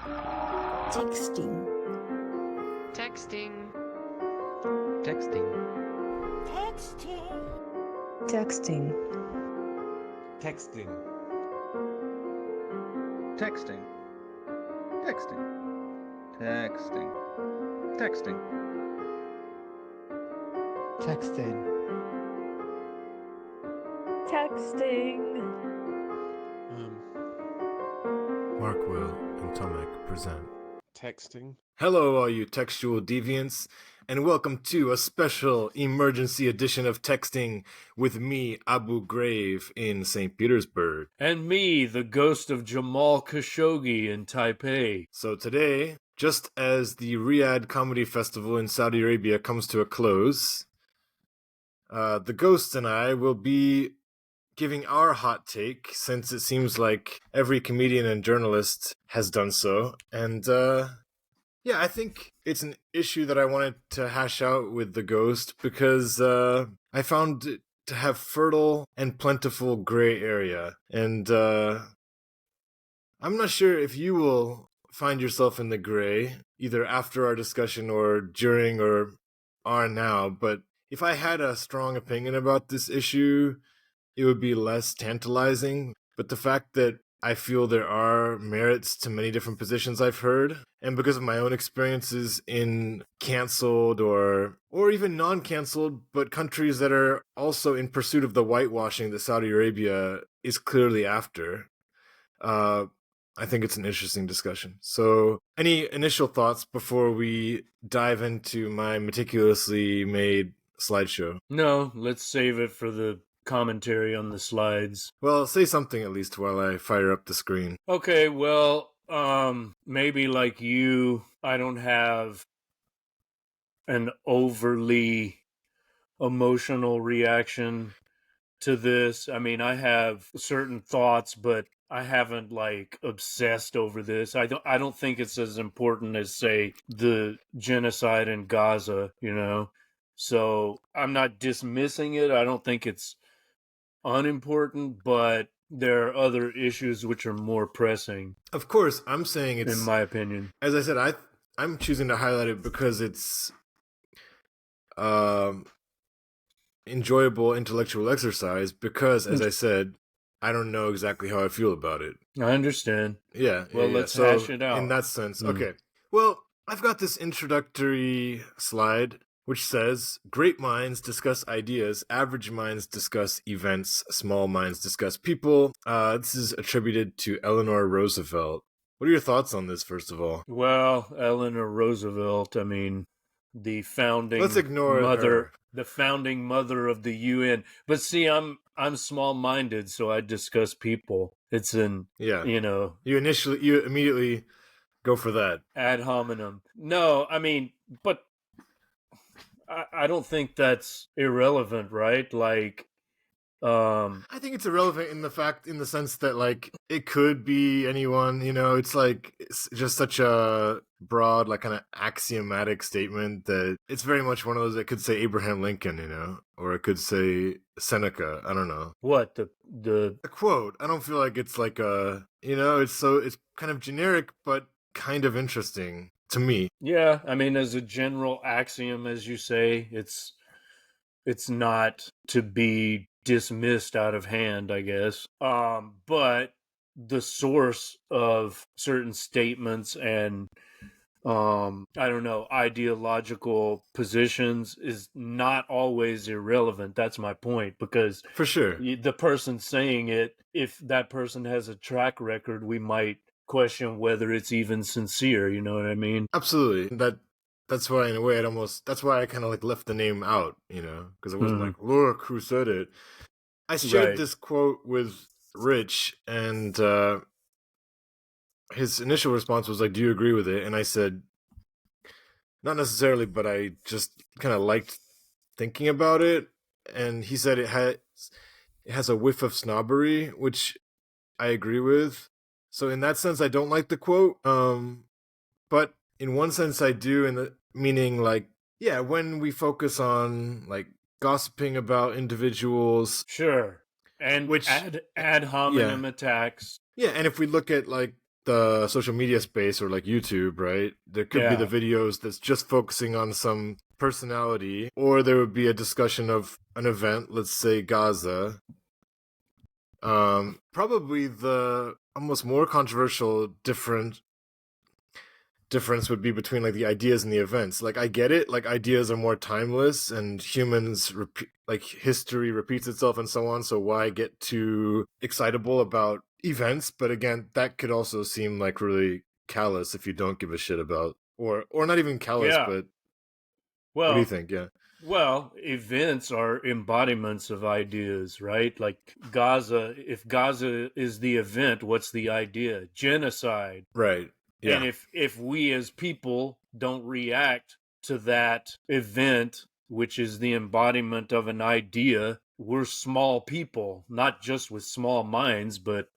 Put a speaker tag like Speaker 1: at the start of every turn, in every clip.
Speaker 1: Texting.
Speaker 2: Texting.
Speaker 3: Texting.
Speaker 1: Texting.
Speaker 4: Texting.
Speaker 3: Texting. Texting. Texting. Texting.
Speaker 4: Texting.
Speaker 1: Texting.
Speaker 5: Mark, Will, and Tomek present
Speaker 4: Texting.
Speaker 5: Hello, all you Textual Deviants, and welcome to a special emergency edition of Texting with me, Abu Grave, in St. Petersburg.
Speaker 6: And me, the ghost of Jamal Khashoggi in Taipei.
Speaker 5: So today, just as the Riyadh Comedy Festival in Saudi Arabia comes to a close, the ghost and I will be giving our hot take, since it seems like every comedian and journalist has done so. And yeah, I think it's an issue that I wanted to hash out with the ghost because I found it to have fertile and plentiful gray area. And I'm not sure if you will find yourself in the gray, either after our discussion or during or are now, but if I had a strong opinion about this issue, it would be less tantalizing. But the fact that I feel there are merits to many different positions I've heard, and because of my own experiences in canceled or even non-canceled, but countries that are also in pursuit of the whitewashing that Saudi Arabia is clearly after, I think it's an interesting discussion. So, any initial thoughts before we dive into my meticulously made slideshow?
Speaker 6: No, let's save it for the commentary on the slides.
Speaker 5: Well, say something at least while I fire up the screen.
Speaker 6: Okay, well, maybe like you, I don't have an overly emotional reaction to this. I mean, I have certain thoughts, but I haven't like obsessed over this. I don't think it's as important as, say, the genocide in Gaza, you know. So I'm not dismissing it. I don't think it's unimportant, but there are other issues which are more pressing.
Speaker 5: Of course, I'm saying it's,
Speaker 6: in my opinion.
Speaker 5: As I said, I'm choosing to highlight it because it's enjoyable intellectual exercise, because, as I said, I don't know exactly how I feel about it.
Speaker 6: I understand.
Speaker 5: Yeah.
Speaker 6: Well,
Speaker 5: yeah,
Speaker 6: let's
Speaker 5: so
Speaker 6: hash it out.
Speaker 5: In that sense, okay. Well, I've got this introductory slide which says, great minds discuss ideas, average minds discuss events, small minds discuss people. This is attributed to Eleanor Roosevelt. What are your thoughts on this, first of all?
Speaker 6: Well, Eleanor Roosevelt, I mean, the founding
Speaker 5: Let's ignore
Speaker 6: mother,
Speaker 5: her.
Speaker 6: the founding mother of the UN. But see, I'm small-minded, so I discuss people. It's an,
Speaker 5: Yeah.
Speaker 6: you know,
Speaker 5: You immediately go for that.
Speaker 6: ad hominem. No, I mean, but I don't think that's irrelevant, right? Like,
Speaker 5: I think it's irrelevant in the sense that, like, it could be anyone, you know. It's like, it's just such a broad, like, kind of axiomatic statement that it's very much one of those that could say Abraham Lincoln, you know, or it could say Seneca. I don't know.
Speaker 6: what the
Speaker 5: A quote. I don't feel like it's like a, you know, it's kind of generic, but kind of interesting to me.
Speaker 6: Yeah, I mean, as a general axiom, as you say, it's not to be dismissed out of hand, I guess. But the source of certain statements and I don't know, ideological positions is not always irrelevant. That's my point, because
Speaker 5: For sure.
Speaker 6: the person saying it, if that person has a track record, we might question whether it's even sincere, you know what I mean?
Speaker 5: Absolutely. That's why, in a way, that's why I kind of like left the name out, you know, because it wasn't like, look who said it. I shared
Speaker 6: Right.
Speaker 5: this quote with Rich, and his initial response was like, do you agree with it? And I said, not necessarily, but I just kind of liked thinking about it. And he said it has a whiff of snobbery, which I agree with. So in that sense, I don't like the quote. But in one sense, I do, in the meaning, like, yeah, when we focus on like gossiping about individuals,
Speaker 6: Sure. And
Speaker 5: which
Speaker 6: ad hominem attacks.
Speaker 5: yeah, and if we look at like the social media space or like YouTube, right? There could be the videos that's just focusing on some personality, or there would be a discussion of an event, let's say Gaza. Probably the almost more controversial difference would be between like the ideas and the events. Like I get it, like ideas are more timeless and humans like history repeats itself and so on, so why get too excitable about events? But again, that could also seem like really callous if you don't give a shit about, or not even callous, but what do you think?
Speaker 6: Well, events are embodiments of ideas, right? Like Gaza, if Gaza is the event, what's the idea? Genocide.
Speaker 5: Right. Yeah.
Speaker 6: And if we as people don't react to that event, which is the embodiment of an idea, we're small people, not just with small minds, but,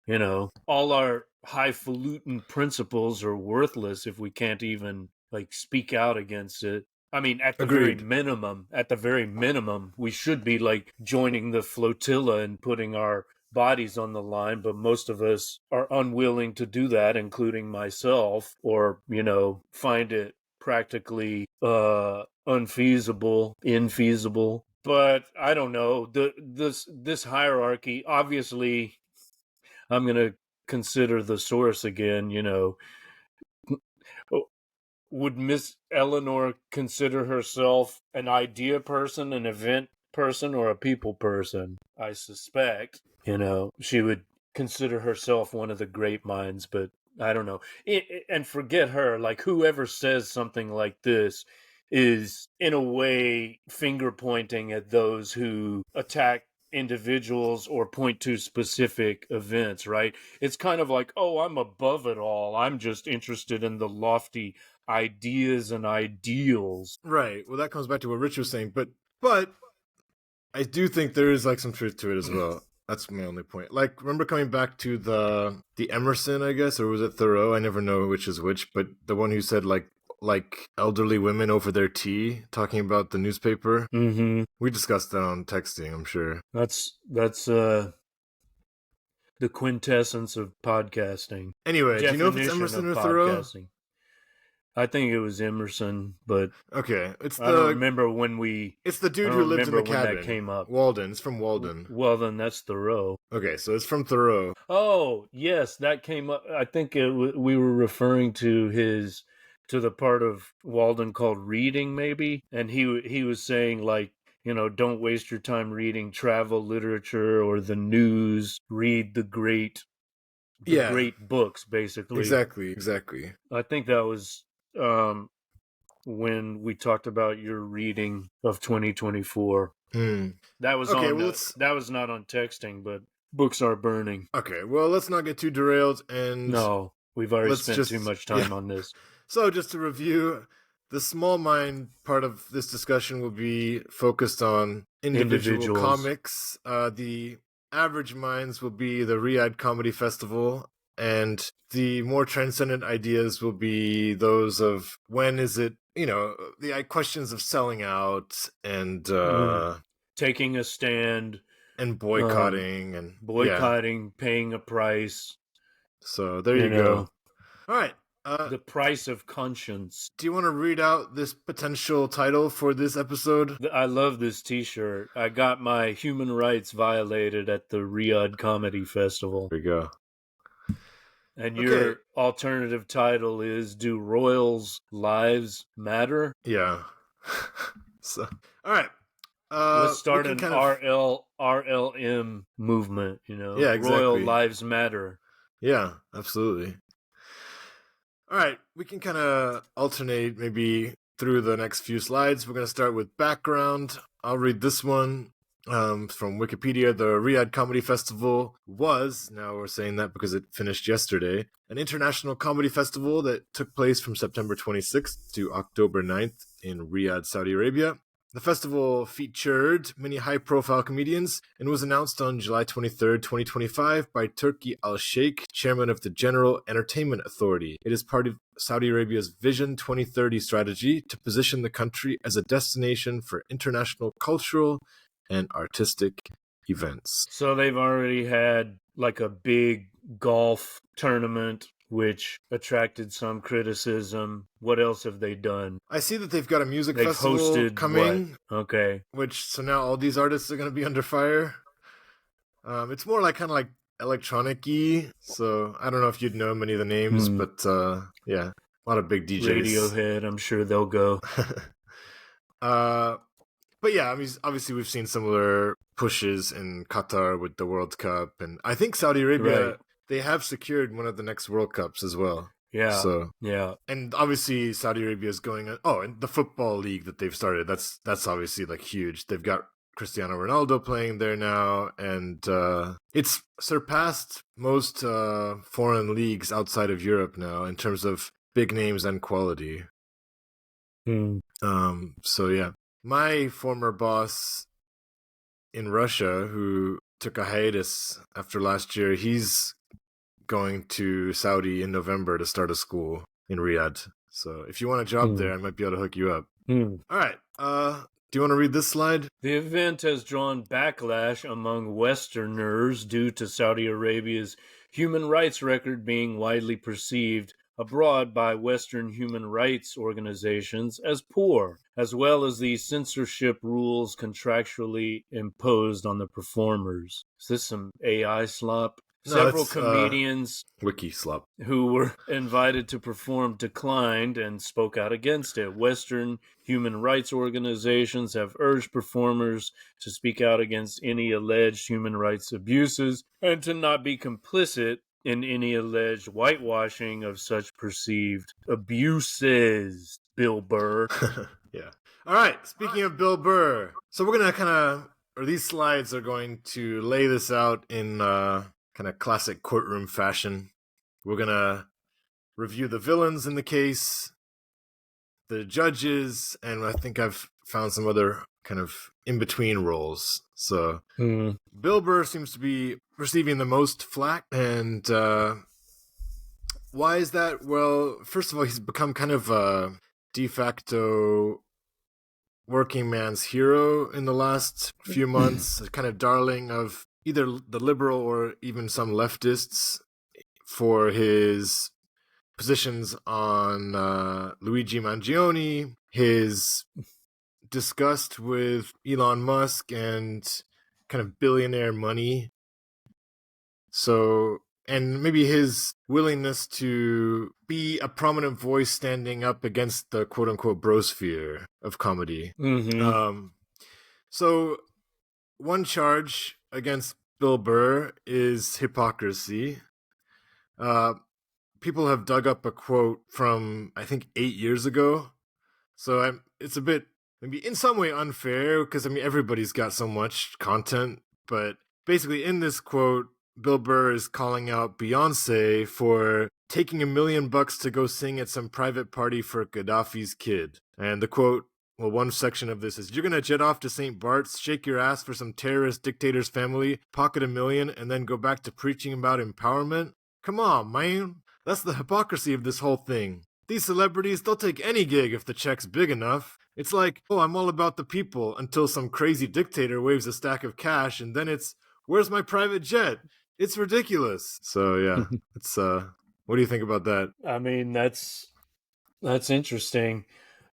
Speaker 6: you know, all our highfalutin principles are worthless if we can't even like speak out against it. I mean, at the very minimum, we should be like joining the flotilla and putting our bodies on the line, but most of us are unwilling to do that, including myself, or, you know, find it practically infeasible. But I don't know. This hierarchy, obviously, I'm going to consider the source again, you know. Would Miss Eleanor consider herself an idea person, an event person, or a people person? I suspect, you know, she would consider herself one of the great minds, but I don't know. And forget her, like whoever says something like this is in a way finger pointing at those who attack individuals or point to specific events, right? It's kind of like, oh, I'm above it all. I'm just interested in the lofty ideas and ideals.
Speaker 5: Right. Well, that comes back to what Rich was saying, but I do think there is like some truth to it as well. That's my only point. Like, remember coming back to the Emerson, I guess, or was it Thoreau? I never know which is which, but the one who said like elderly women over their tea, talking about the newspaper.
Speaker 6: Mm-hmm.
Speaker 5: We discussed that on texting, I'm sure.
Speaker 6: That's the quintessence of podcasting.
Speaker 5: Anyway, do you know if it's Emerson or Thoreau?
Speaker 6: I think it was Emerson, but
Speaker 5: okay,
Speaker 6: I don't remember when we.
Speaker 5: It's the dude who lived in the cabin.
Speaker 6: That came up.
Speaker 5: Walden. It's from Walden.
Speaker 6: Well, then that's Thoreau.
Speaker 5: Okay, so it's from Thoreau.
Speaker 6: Oh yes, that came up. I think we were referring to the part of Walden called reading, maybe, and he was saying like, you know, don't waste your time reading travel literature or the news. Read the great books, basically.
Speaker 5: Exactly.
Speaker 6: I think that was when we talked about your reading of 2024. That was that was not on texting, but books are burning.
Speaker 5: Okay, well, let's not get too derailed, and
Speaker 6: no, we've already spent too much time on this.
Speaker 5: So just to review, the small mind part of this discussion will be focused on individual comics. The average minds will be the Riyadh Comedy Festival, and the more transcendent ideas will be those of when is it, you know, the questions of selling out and
Speaker 6: taking a stand
Speaker 5: and boycotting
Speaker 6: paying a price.
Speaker 5: So there you go. All right.
Speaker 6: The price of conscience.
Speaker 5: Do you want to read out this potential title for this episode?
Speaker 6: I love this t-shirt. I got my human rights violated at the Riyadh Comedy Festival.
Speaker 5: There you go.
Speaker 6: And your alternative title is, Do Royals' Lives Matter?
Speaker 5: Yeah. So, all right.
Speaker 6: Let's start an RLM movement, you know?
Speaker 5: Yeah, exactly.
Speaker 6: Royal Lives Matter.
Speaker 5: Yeah, absolutely. All right, we can kind of alternate maybe through the next few slides. We're going to start with background. I'll read this one from Wikipedia. The Riyadh Comedy Festival was, now we're saying that because it finished yesterday, an international comedy festival that took place from September 26th to October 9th in Riyadh, Saudi Arabia. The festival featured many high-profile comedians and was announced on July 23rd, 2025 by Turki Al-Sheikh, chairman of the General Entertainment Authority. It is part of Saudi Arabia's Vision 2030 strategy to position the country as a destination for international cultural and artistic events.
Speaker 6: So they've already had like a big golf tournament, which attracted some criticism. What else have they done?
Speaker 5: I see that they've got a music
Speaker 6: They've
Speaker 5: festival
Speaker 6: hosted
Speaker 5: coming.
Speaker 6: what? Okay.
Speaker 5: So now all these artists are going to be under fire. It's more like kind of like electronic-y. So I don't know if you'd know many of the names, but yeah, a lot of big DJs.
Speaker 6: Radiohead, I'm sure they'll go.
Speaker 5: But yeah, I mean, obviously we've seen similar pushes in Qatar with the World Cup, and I think Saudi Arabia, they have secured one of the next World Cups as well.
Speaker 6: Yeah.
Speaker 5: So
Speaker 6: yeah,
Speaker 5: and obviously Saudi Arabia is going on. Oh, and the football league that they've started, that's obviously like huge. They've got Cristiano Ronaldo playing there now, and it's surpassed most foreign leagues outside of Europe now in terms of big names and quality. So yeah. My former boss in Russia, who took a hiatus after last year, he's going to Saudi in November to start a school in Riyadh. So if you want a job there, I might be able to hook you up. All right. Do you want to read this slide?
Speaker 6: The event has drawn backlash among Westerners due to Saudi Arabia's human rights record being widely perceived abroad by Western human rights organizations as poor, as well as the censorship rules contractually imposed on the performers. Is this some AI slop?
Speaker 5: No,
Speaker 6: Several comedians
Speaker 5: Wiki slop
Speaker 6: who were invited to perform declined and spoke out against it. Western human rights organizations have urged performers to speak out against any alleged human rights abuses and to not be complicit in any alleged whitewashing of such perceived abuses. Bill Burr.
Speaker 5: Yeah. All right. Speaking of Bill Burr, so we're gonna these slides are going to lay this out in kind of classic courtroom fashion. We're gonna review the villains in the case, the judges, and I think I've found some other kind of in-between roles. So Bill Burr seems to be receiving the most flack, and why is that? Well, first of all, he's become kind of a de facto working man's hero in the last few months, a kind of darling of either the liberal or even some leftists for his positions on Luigi Mangione, his disgust with Elon Musk and kind of billionaire money. So, and maybe his willingness to be a prominent voice standing up against the quote-unquote brosphere of comedy. So one charge against Bill Burr is hypocrisy. People have dug up a quote from, I think, 8 years ago. So it's a bit, maybe in some way unfair, because, I mean, everybody's got so much content. But basically, in this quote, Bill Burr is calling out Beyonce for taking $1 million to go sing at some private party for Gaddafi's kid. And the quote, well, one section of this is, "You're going to jet off to St. Bart's, shake your ass for some terrorist dictator's family, pocket $1 million, and then go back to preaching about empowerment? Come on, man. That's the hypocrisy of this whole thing. These celebrities, they'll take any gig if the check's big enough. It's like, oh, I'm all about the people, until some crazy dictator waves a stack of cash, and then it's, where's my private jet? It's ridiculous." So, yeah, it's, what do you think about that?
Speaker 6: I mean, that's interesting.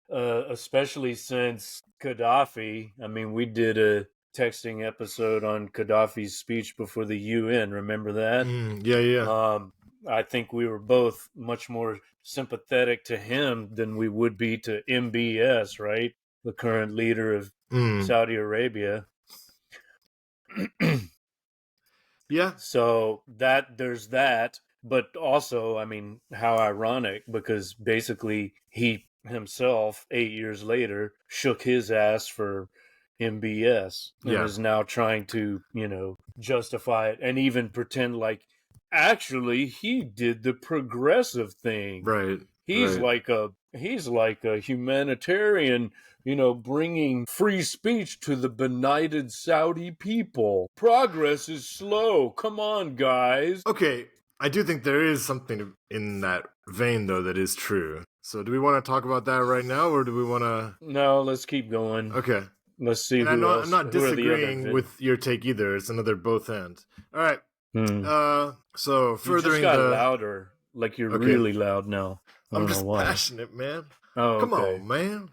Speaker 6: Especially since Gaddafi, I mean, we did a texting episode on Gaddafi's speech before the UN. Remember that?
Speaker 5: Yeah.
Speaker 6: I think we were both much more sympathetic to him than we would be to MBS, right? The current leader of Saudi Arabia.
Speaker 5: Yeah.
Speaker 6: So there's that. But also, I mean, how ironic, because basically he himself 8 years later shook his ass for MBS and is now trying to, justify it and even pretend like actually he did the progressive thing.
Speaker 5: Right.
Speaker 6: He's like a humanitarian, bringing free speech to the benighted Saudi people. Progress is slow. Come on, guys.
Speaker 5: Okay. I do think there is something in that vein, though, that is true. So do we want to talk about that right now, or do we want to...
Speaker 6: No, let's keep going.
Speaker 5: Okay.
Speaker 6: Let's see
Speaker 5: and
Speaker 6: who else.
Speaker 5: I'm not disagreeing with your take either. It's another both and. All right.
Speaker 6: Hmm.
Speaker 5: So
Speaker 6: You just
Speaker 5: furthering
Speaker 6: got
Speaker 5: the.
Speaker 6: louder. Like you're
Speaker 5: Okay.
Speaker 6: really loud now. I
Speaker 5: I'm
Speaker 6: don't know
Speaker 5: just
Speaker 6: why.
Speaker 5: passionate, man.
Speaker 6: Oh,
Speaker 5: Come
Speaker 6: okay.
Speaker 5: on, man.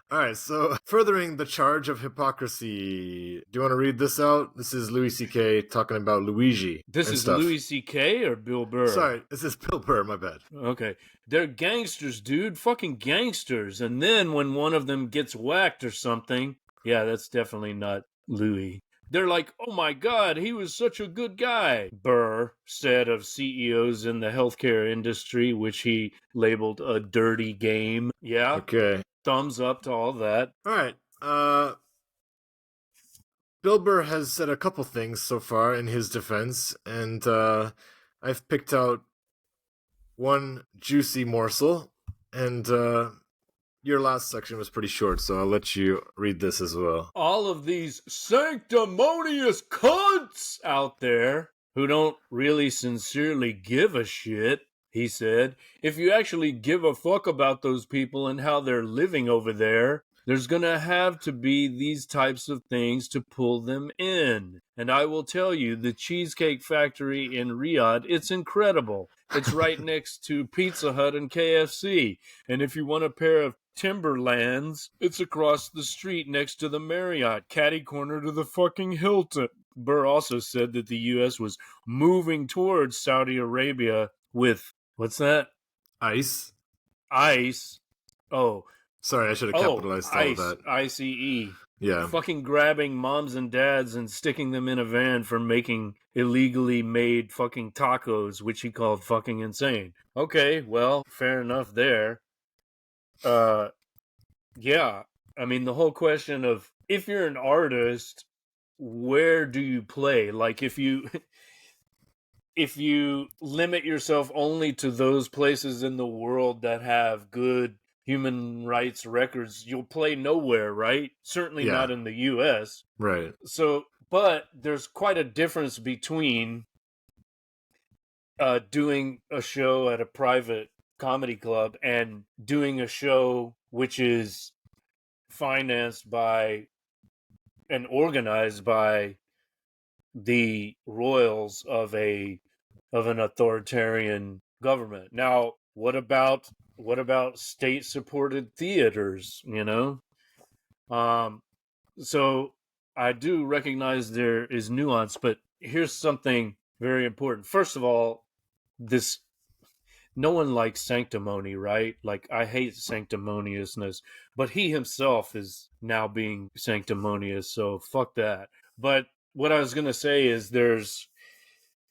Speaker 5: All right, so furthering the charge of hypocrisy. Do you want to read this out? This is Louis C.K. talking about Luigi
Speaker 6: This
Speaker 5: and
Speaker 6: is
Speaker 5: stuff.
Speaker 6: Louis C.K. or Bill Burr?
Speaker 5: Sorry, this is Bill Burr, my bad.
Speaker 6: Okay. They're gangsters, dude. Fucking gangsters. And then when one of them gets whacked or something, yeah, that's definitely not Louis. They're like, oh my God, he was such a good guy, Burr said of CEOs in the healthcare industry, which he labeled a dirty game. Yeah.
Speaker 5: Okay.
Speaker 6: Thumbs up to all that.
Speaker 5: All right. Bill Burr has said a couple things so far in his defense, and I've picked out one juicy morsel, and your last section was pretty short, so I'll let you read this as well.
Speaker 6: All of these sanctimonious cunts out there who don't really sincerely give a shit, he said. If you actually give a fuck about those people and how they're living over there, there's gonna have to be these types of things to pull them in. And I will tell you, the Cheesecake Factory in Riyadh, it's incredible. It's right next to Pizza Hut and KFC. And if you want a pair of Timberlands, it's across the street next to the Marriott, catty corner to the fucking Hilton. Burr also said that the U.S. was moving towards Saudi Arabia with, what's that?
Speaker 5: ICE.
Speaker 6: ICE. Oh.
Speaker 5: Sorry, I should have capitalized all of
Speaker 6: ICE.
Speaker 5: that.
Speaker 6: ICE.
Speaker 5: Yeah.
Speaker 6: Fucking grabbing moms and dads and sticking them in a van for making illegally made fucking tacos, which he called fucking insane. Okay, well, fair enough there. Yeah, I mean, the whole question of if you're an artist, where do you play? Like if you if you limit yourself only to those places in the world that have good human rights records, you'll play nowhere, right? Certainly
Speaker 5: Yeah.
Speaker 6: not in the US.
Speaker 5: Right.
Speaker 6: So, but there's quite a difference between doing a show at a private comedy club and doing a show which is financed by and organized by the royals of an authoritarian government. Now, what about state supported theaters, you know? So I do recognize there is nuance, but here's something very important. First of all, this no one likes sanctimony, right? Like I hate sanctimoniousness, but he himself is now being sanctimonious, so fuck that. But what I was going to say is there's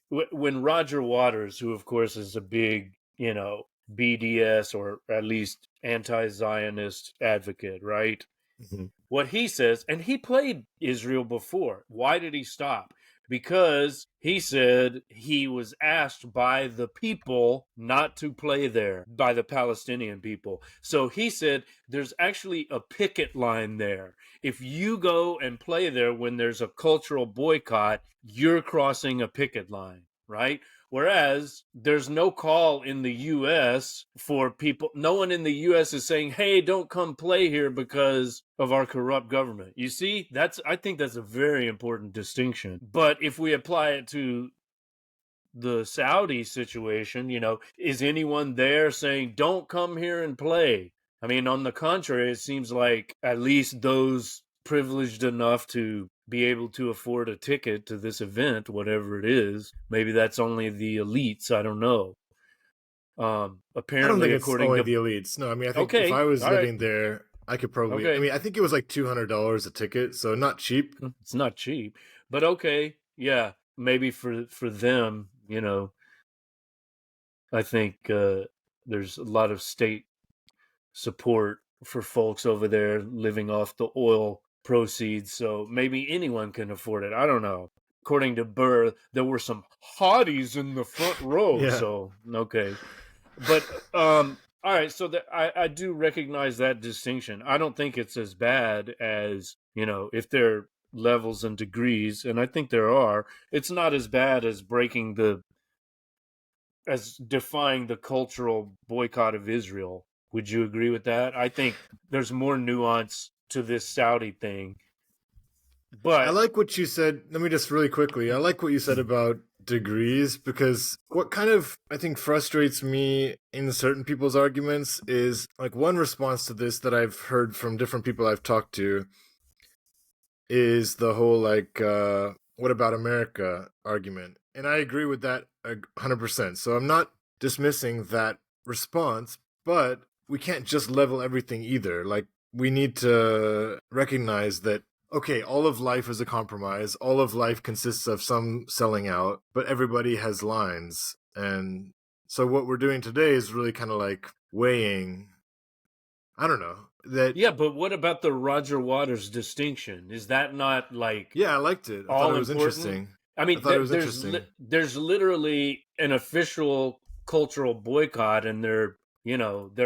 Speaker 6: when Roger Waters, who of course is a big, BDS or at least anti-Zionist advocate, right?
Speaker 5: Mm-hmm.
Speaker 6: What he says, and he played Israel before. Why did he stop? Because he said he was asked by the people not to play there, by the Palestinian people. So he said there's actually a picket line there. If you go and play there when there's a cultural boycott, you're crossing a picket line, right? Whereas there's no call in the U.S. for people, no one in the U.S. is saying, hey, don't come play here because of our corrupt government. You see, I think that's a very important distinction. But if we apply it to the Saudi situation, is anyone there saying, don't come here and play? I mean, on the contrary, it seems like at least those privileged enough to be able to afford a ticket to this event, whatever it is, maybe that's only the elites. I don't know. Apparently,
Speaker 5: I don't think it's
Speaker 6: according
Speaker 5: only
Speaker 6: to
Speaker 5: the elites. No, I mean, I think
Speaker 6: okay,
Speaker 5: if I was
Speaker 6: all
Speaker 5: living
Speaker 6: right.
Speaker 5: there, I could probably.
Speaker 6: Okay.
Speaker 5: I mean, I think it was like $200 a ticket, so not cheap.
Speaker 6: It's not cheap, but okay, yeah, maybe for them, I think there's a lot of state support for folks over there living off the oil proceeds, so maybe anyone can afford it. I don't know. According to Burr, there were some hotties in the front row,
Speaker 5: Yeah.
Speaker 6: so okay. But all right, so I do recognize that distinction. I don't think it's as bad as, if there are levels and degrees, and I think there are, it's not as bad as defying the cultural boycott of Israel. Would you agree with that? I think there's more nuance to this Saudi thing. But
Speaker 5: I like what you said. Let me just really quickly. I like what you said about degrees, because what kind of I think frustrates me in certain people's arguments is like one response to this that I've heard from different people I've talked to is the whole like what about America argument. And I agree with that 100%. So I'm not dismissing that response, but we can't just level everything either. Like we need to recognize that okay, all of life is a compromise. All of life consists of some selling out, but everybody has lines. And so what we're doing today is really kind of like weighing, I don't know, that.
Speaker 6: yeah, but what about the Roger Waters distinction? Is that not like
Speaker 5: Yeah, I liked it. I
Speaker 6: all
Speaker 5: thought it was
Speaker 6: important?
Speaker 5: interesting.
Speaker 6: I mean,
Speaker 5: I thought it was interesting.
Speaker 6: there's literally an official cultural boycott, and they're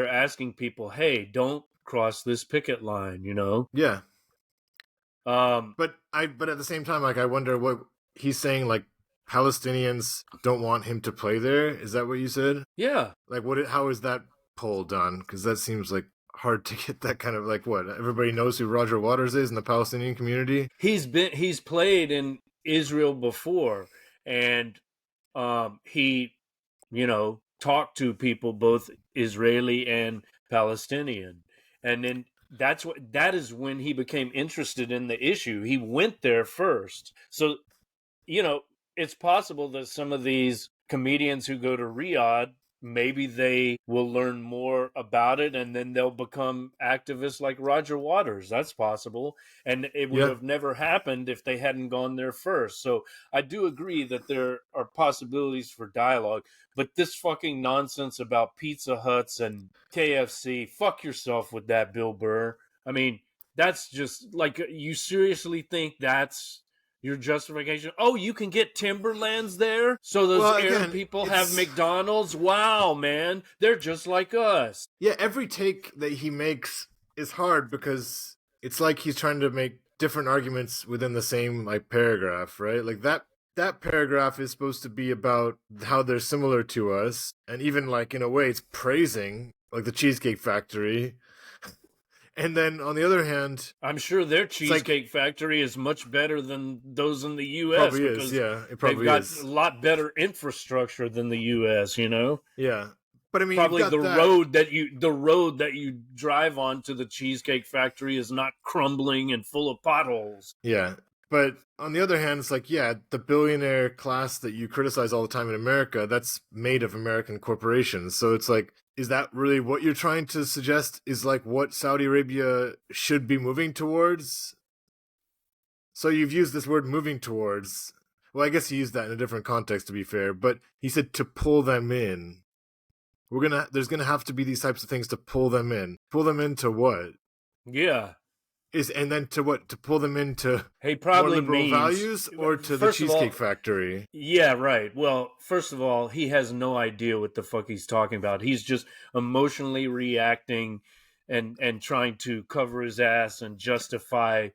Speaker 6: asking people, hey, don't cross this picket line.
Speaker 5: Yeah.
Speaker 6: Um,
Speaker 5: But at the same time, like I wonder what he's saying. Like Palestinians don't want him to play there. Is that what you said?
Speaker 6: yeah,
Speaker 5: Like what? How is that poll done? Because that seems like hard to get that kind of like what everybody knows who Roger Waters is in the Palestinian community.
Speaker 6: he's played in Israel before, and he talked to people both Israeli and Palestinian, and then that is when he became interested in the issue. He went there first. So it's possible that some of these comedians who go to Riyadh, maybe they will learn more about it and then they'll become activists like Roger Waters. That's possible. And it would
Speaker 5: Yeah.
Speaker 6: have never happened if they hadn't gone there first. So I do agree that there are possibilities for dialogue, but this fucking nonsense about Pizza Huts and KFC, fuck yourself with that, Bill Burr. I mean, that's just like, you seriously think that's your justification? Oh, you can get Timberlands there? So those Arab people have McDonald's? Wow, man. They're just like us.
Speaker 5: Yeah, every take that he makes is hard because it's like he's trying to make different arguments within the same like paragraph, right? Like that paragraph is supposed to be about how they're similar to us, and even like in a way it's praising like the Cheesecake Factory. And then on the other hand,
Speaker 6: I'm sure their Cheesecake Factory is much better than those in the U.S.
Speaker 5: Probably is, yeah. It probably
Speaker 6: they've got a lot better infrastructure than the U.S.
Speaker 5: Yeah, but I mean,
Speaker 6: probably the road that you drive on to the Cheesecake Factory is not crumbling and full of potholes.
Speaker 5: Yeah, but on the other hand, it's like, yeah, the billionaire class that you criticize all the time in America, that's made of American corporations. So it's like, is that really what you're trying to suggest is like what Saudi Arabia should be moving towards? So you've used this word moving towards. Well, I guess he used that in a different context, to be fair, but he said to pull them in. There's gonna have to be these types of things to pull them in. Pull them into what?
Speaker 6: Yeah.
Speaker 5: And then to what? To pull them into
Speaker 6: probably
Speaker 5: more liberal values or to the Cheesecake Factory?
Speaker 6: Yeah, right. Well, first of all, he has no idea what the fuck he's talking about. He's just emotionally reacting and trying to cover his ass and justify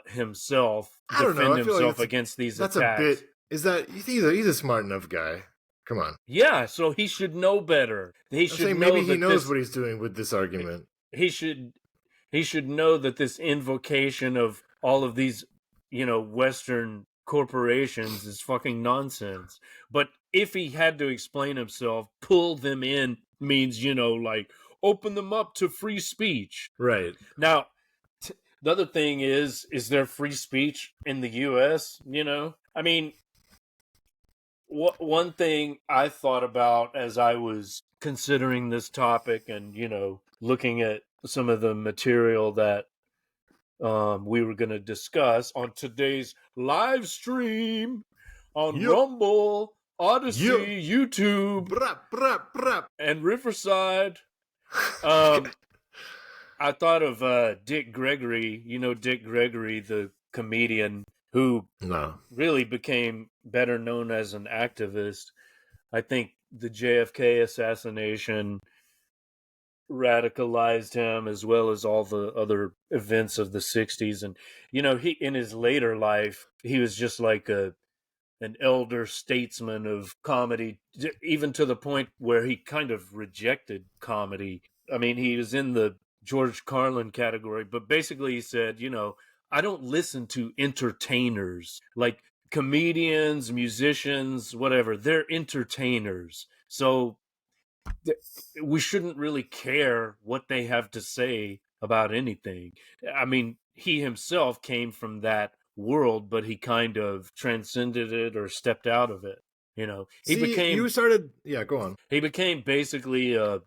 Speaker 6: himself, defend himself against these attacks.
Speaker 5: That's a bit. Is that he's a smart enough guy? Come on.
Speaker 6: Yeah, so he should know better. He should know
Speaker 5: maybe he knows what he's doing with this argument.
Speaker 6: He should know that this invocation of all of these, Western corporations is fucking nonsense. But if he had to explain himself, pull them in means, like open them up to free speech.
Speaker 5: Right.
Speaker 6: Now, the other thing is there free speech in the U.S.? I mean, one thing I thought about as I was considering this topic and, looking at some of the material that we were going to discuss on today's live stream on Rumble, Odyssey, YouTube, and Riverside. I thought of Dick Gregory, Dick Gregory, the comedian who really became better known as an activist. I think the JFK assassination radicalized him, as well as all the other events of the 60s. And, he in his later life, he was just like an elder statesman of comedy, even to the point where he kind of rejected comedy. I mean, he was in the George Carlin category, but basically he said, I don't listen to entertainers like comedians, musicians, whatever. They're entertainers. So we shouldn't really care what they have to say about anything. I mean, he himself came from that world, but he kind of transcended it or stepped out of it. You know,
Speaker 5: See, you started. Yeah, go on.
Speaker 6: he became basically a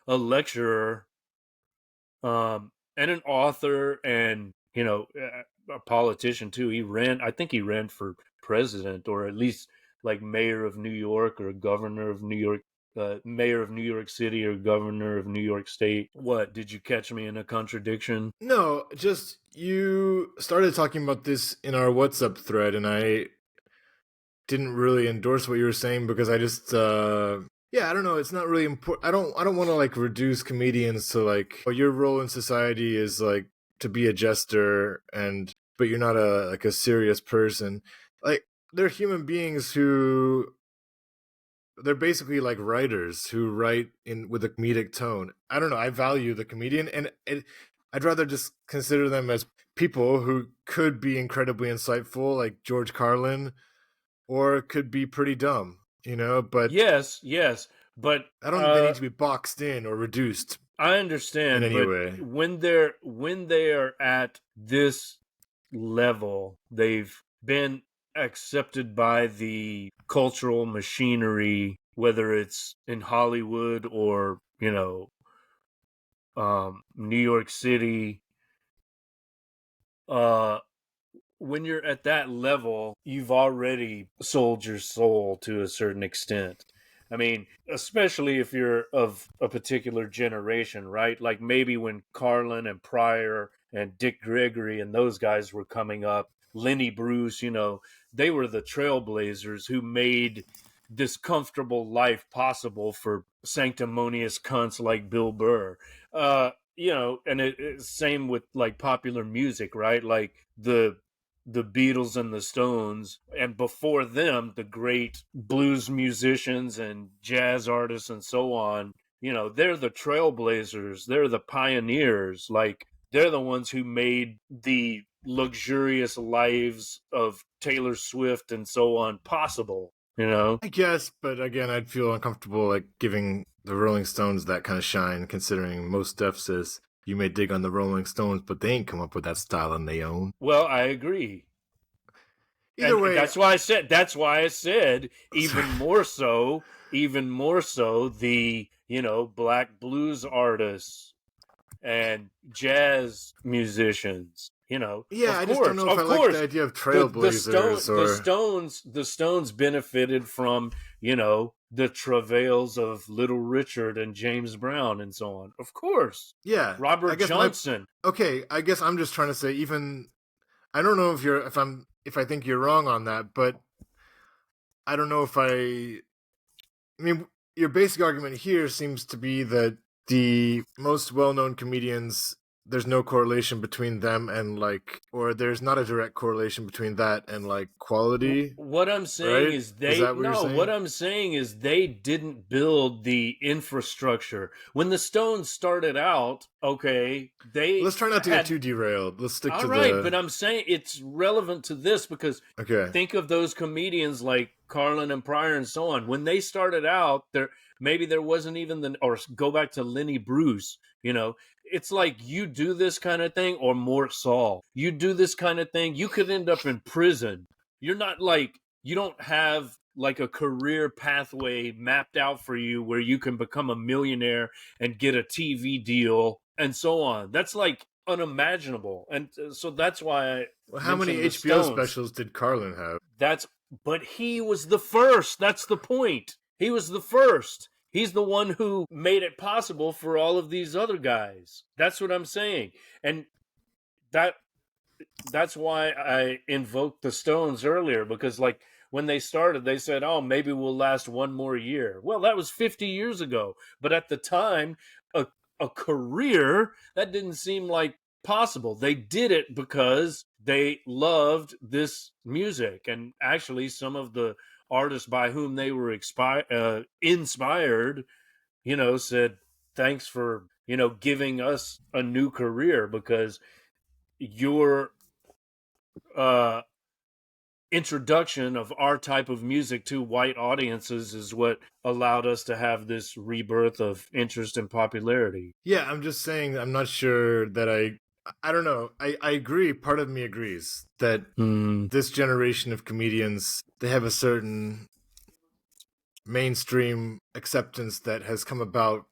Speaker 6: lecturer, and an author, and a politician too. I think he ran for president, or at least like mayor of New York, or governor of New York, mayor of New York City, or governor of New York State. What, did you catch me in a contradiction?
Speaker 5: No, just you started talking about this in our WhatsApp thread, and I didn't really endorse what you were saying because I just yeah, I don't know, it's not really important. I don't want to like reduce comedians to like, oh, your role in society is like to be a jester, and but you're not a serious person. Like, they're human beings who, they're basically like writers who write in with a comedic tone. I don't know, I value the comedian, and I'd rather just consider them as people who could be incredibly insightful, like George Carlin, or it could be pretty dumb, but
Speaker 6: Yes, but
Speaker 5: I don't think they need to be boxed in or reduced
Speaker 6: I
Speaker 5: in
Speaker 6: understand,
Speaker 5: any
Speaker 6: but
Speaker 5: way.
Speaker 6: when they are at this level, they've been accepted by the cultural machinery, whether it's in Hollywood or New York City. When you're at that level, you've already sold your soul to a certain extent. I mean, especially if you're of a particular generation, right? Like maybe when Carlin and Pryor and Dick Gregory and those guys were coming up, Lenny Bruce, they were the trailblazers who made this comfortable life possible for sanctimonious cunts like Bill Burr. And it's same with like popular music, right? Like the Beatles and the Stones, and before them, the great blues musicians and jazz artists and so on. They're the trailblazers, they're the pioneers. Like, they're the ones who made the luxurious lives of Taylor Swift and so on possible.
Speaker 5: I guess, but again, I'd feel uncomfortable like giving the Rolling Stones that kind of shine, considering most Def says you may dig on the Rolling Stones, but they ain't come up with that style on their own.
Speaker 6: Well, I agree.
Speaker 5: Either
Speaker 6: And
Speaker 5: way,
Speaker 6: that's why I said even more so the black blues artists and jazz musicians.
Speaker 5: Yeah, I just don't know if I like the idea of trailblazers.
Speaker 6: The Stones benefited from the travails of Little Richard and James Brown and so on. Of course.
Speaker 5: Yeah,
Speaker 6: Robert Johnson.
Speaker 5: Okay, I guess I'm just trying to say, even I don't know if I think you're wrong on that, but I don't know if I mean, your basic argument here seems to be that the most well-known comedians, there's no correlation between them and like, or there's not a direct correlation between that and like quality.
Speaker 6: What I'm saying
Speaker 5: right?
Speaker 6: is
Speaker 5: What
Speaker 6: I'm saying is they didn't build the infrastructure. When the Stones started out, okay,
Speaker 5: let's try not to get too derailed. Let's stick to the...
Speaker 6: but I'm saying it's relevant to this because think of those comedians like Carlin and Pryor and so on. When they started out, maybe there wasn't even or go back to Lenny Bruce, it's like you do this kind of thing, or Mort Saul, you do this kind of thing, you could end up in prison. You're not like, you don't have like a career pathway mapped out for you where you can become a millionaire and get a TV deal and so on. That's like unimaginable. And so that's why
Speaker 5: how many HBO specials did Carlin have?
Speaker 6: But he was the first. That's the point. He was the first. He's the one who made it possible for all of these other guys. That's what I'm saying. And that's why I invoked the Stones earlier, because like when they started, they said, oh, maybe we'll last one more year. Well, that was 50 years ago. But at the time, a career, that didn't seem like possible. They did it because they loved this music. And actually, some of the artists by whom they were inspired, said, thanks for, giving us a new career, because your introduction of our type of music to white audiences is what allowed us to have this rebirth of interest and popularity.
Speaker 5: Yeah, I'm just saying I'm not sure that I don't know. I agree, part of me agrees that this generation of comedians, they have a certain mainstream acceptance that has come about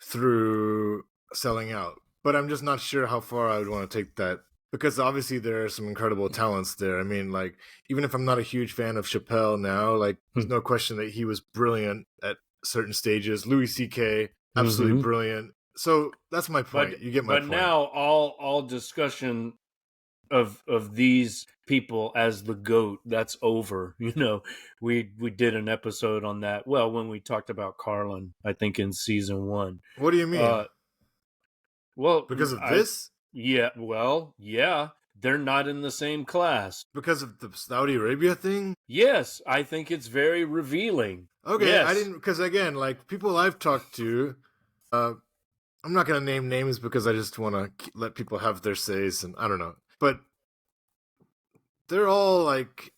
Speaker 5: through selling out. But I'm just not sure how far I would want to take that, because obviously there are some incredible talents there. I mean, like, even if I'm not a huge fan of Chappelle now, like, there's no question that he was brilliant at certain stages. Louis C.K., absolutely brilliant. So that's my point. You get my point.
Speaker 6: But now all discussion of these people as the GOAT, that's over. You know, we did an episode on that. Well, when we talked about Carlin, I think in season 1.
Speaker 5: What do you mean?
Speaker 6: Well,
Speaker 5: because of this?
Speaker 6: Yeah, well, yeah. They're not in the same class.
Speaker 5: Because of the Saudi Arabia thing?
Speaker 6: Yes, I think it's very revealing.
Speaker 5: Okay,
Speaker 6: yes.
Speaker 5: I didn't, because again, like, people I've talked to, I'm not going to name names because I just want to let people have their says, and I don't know. But they're all, like,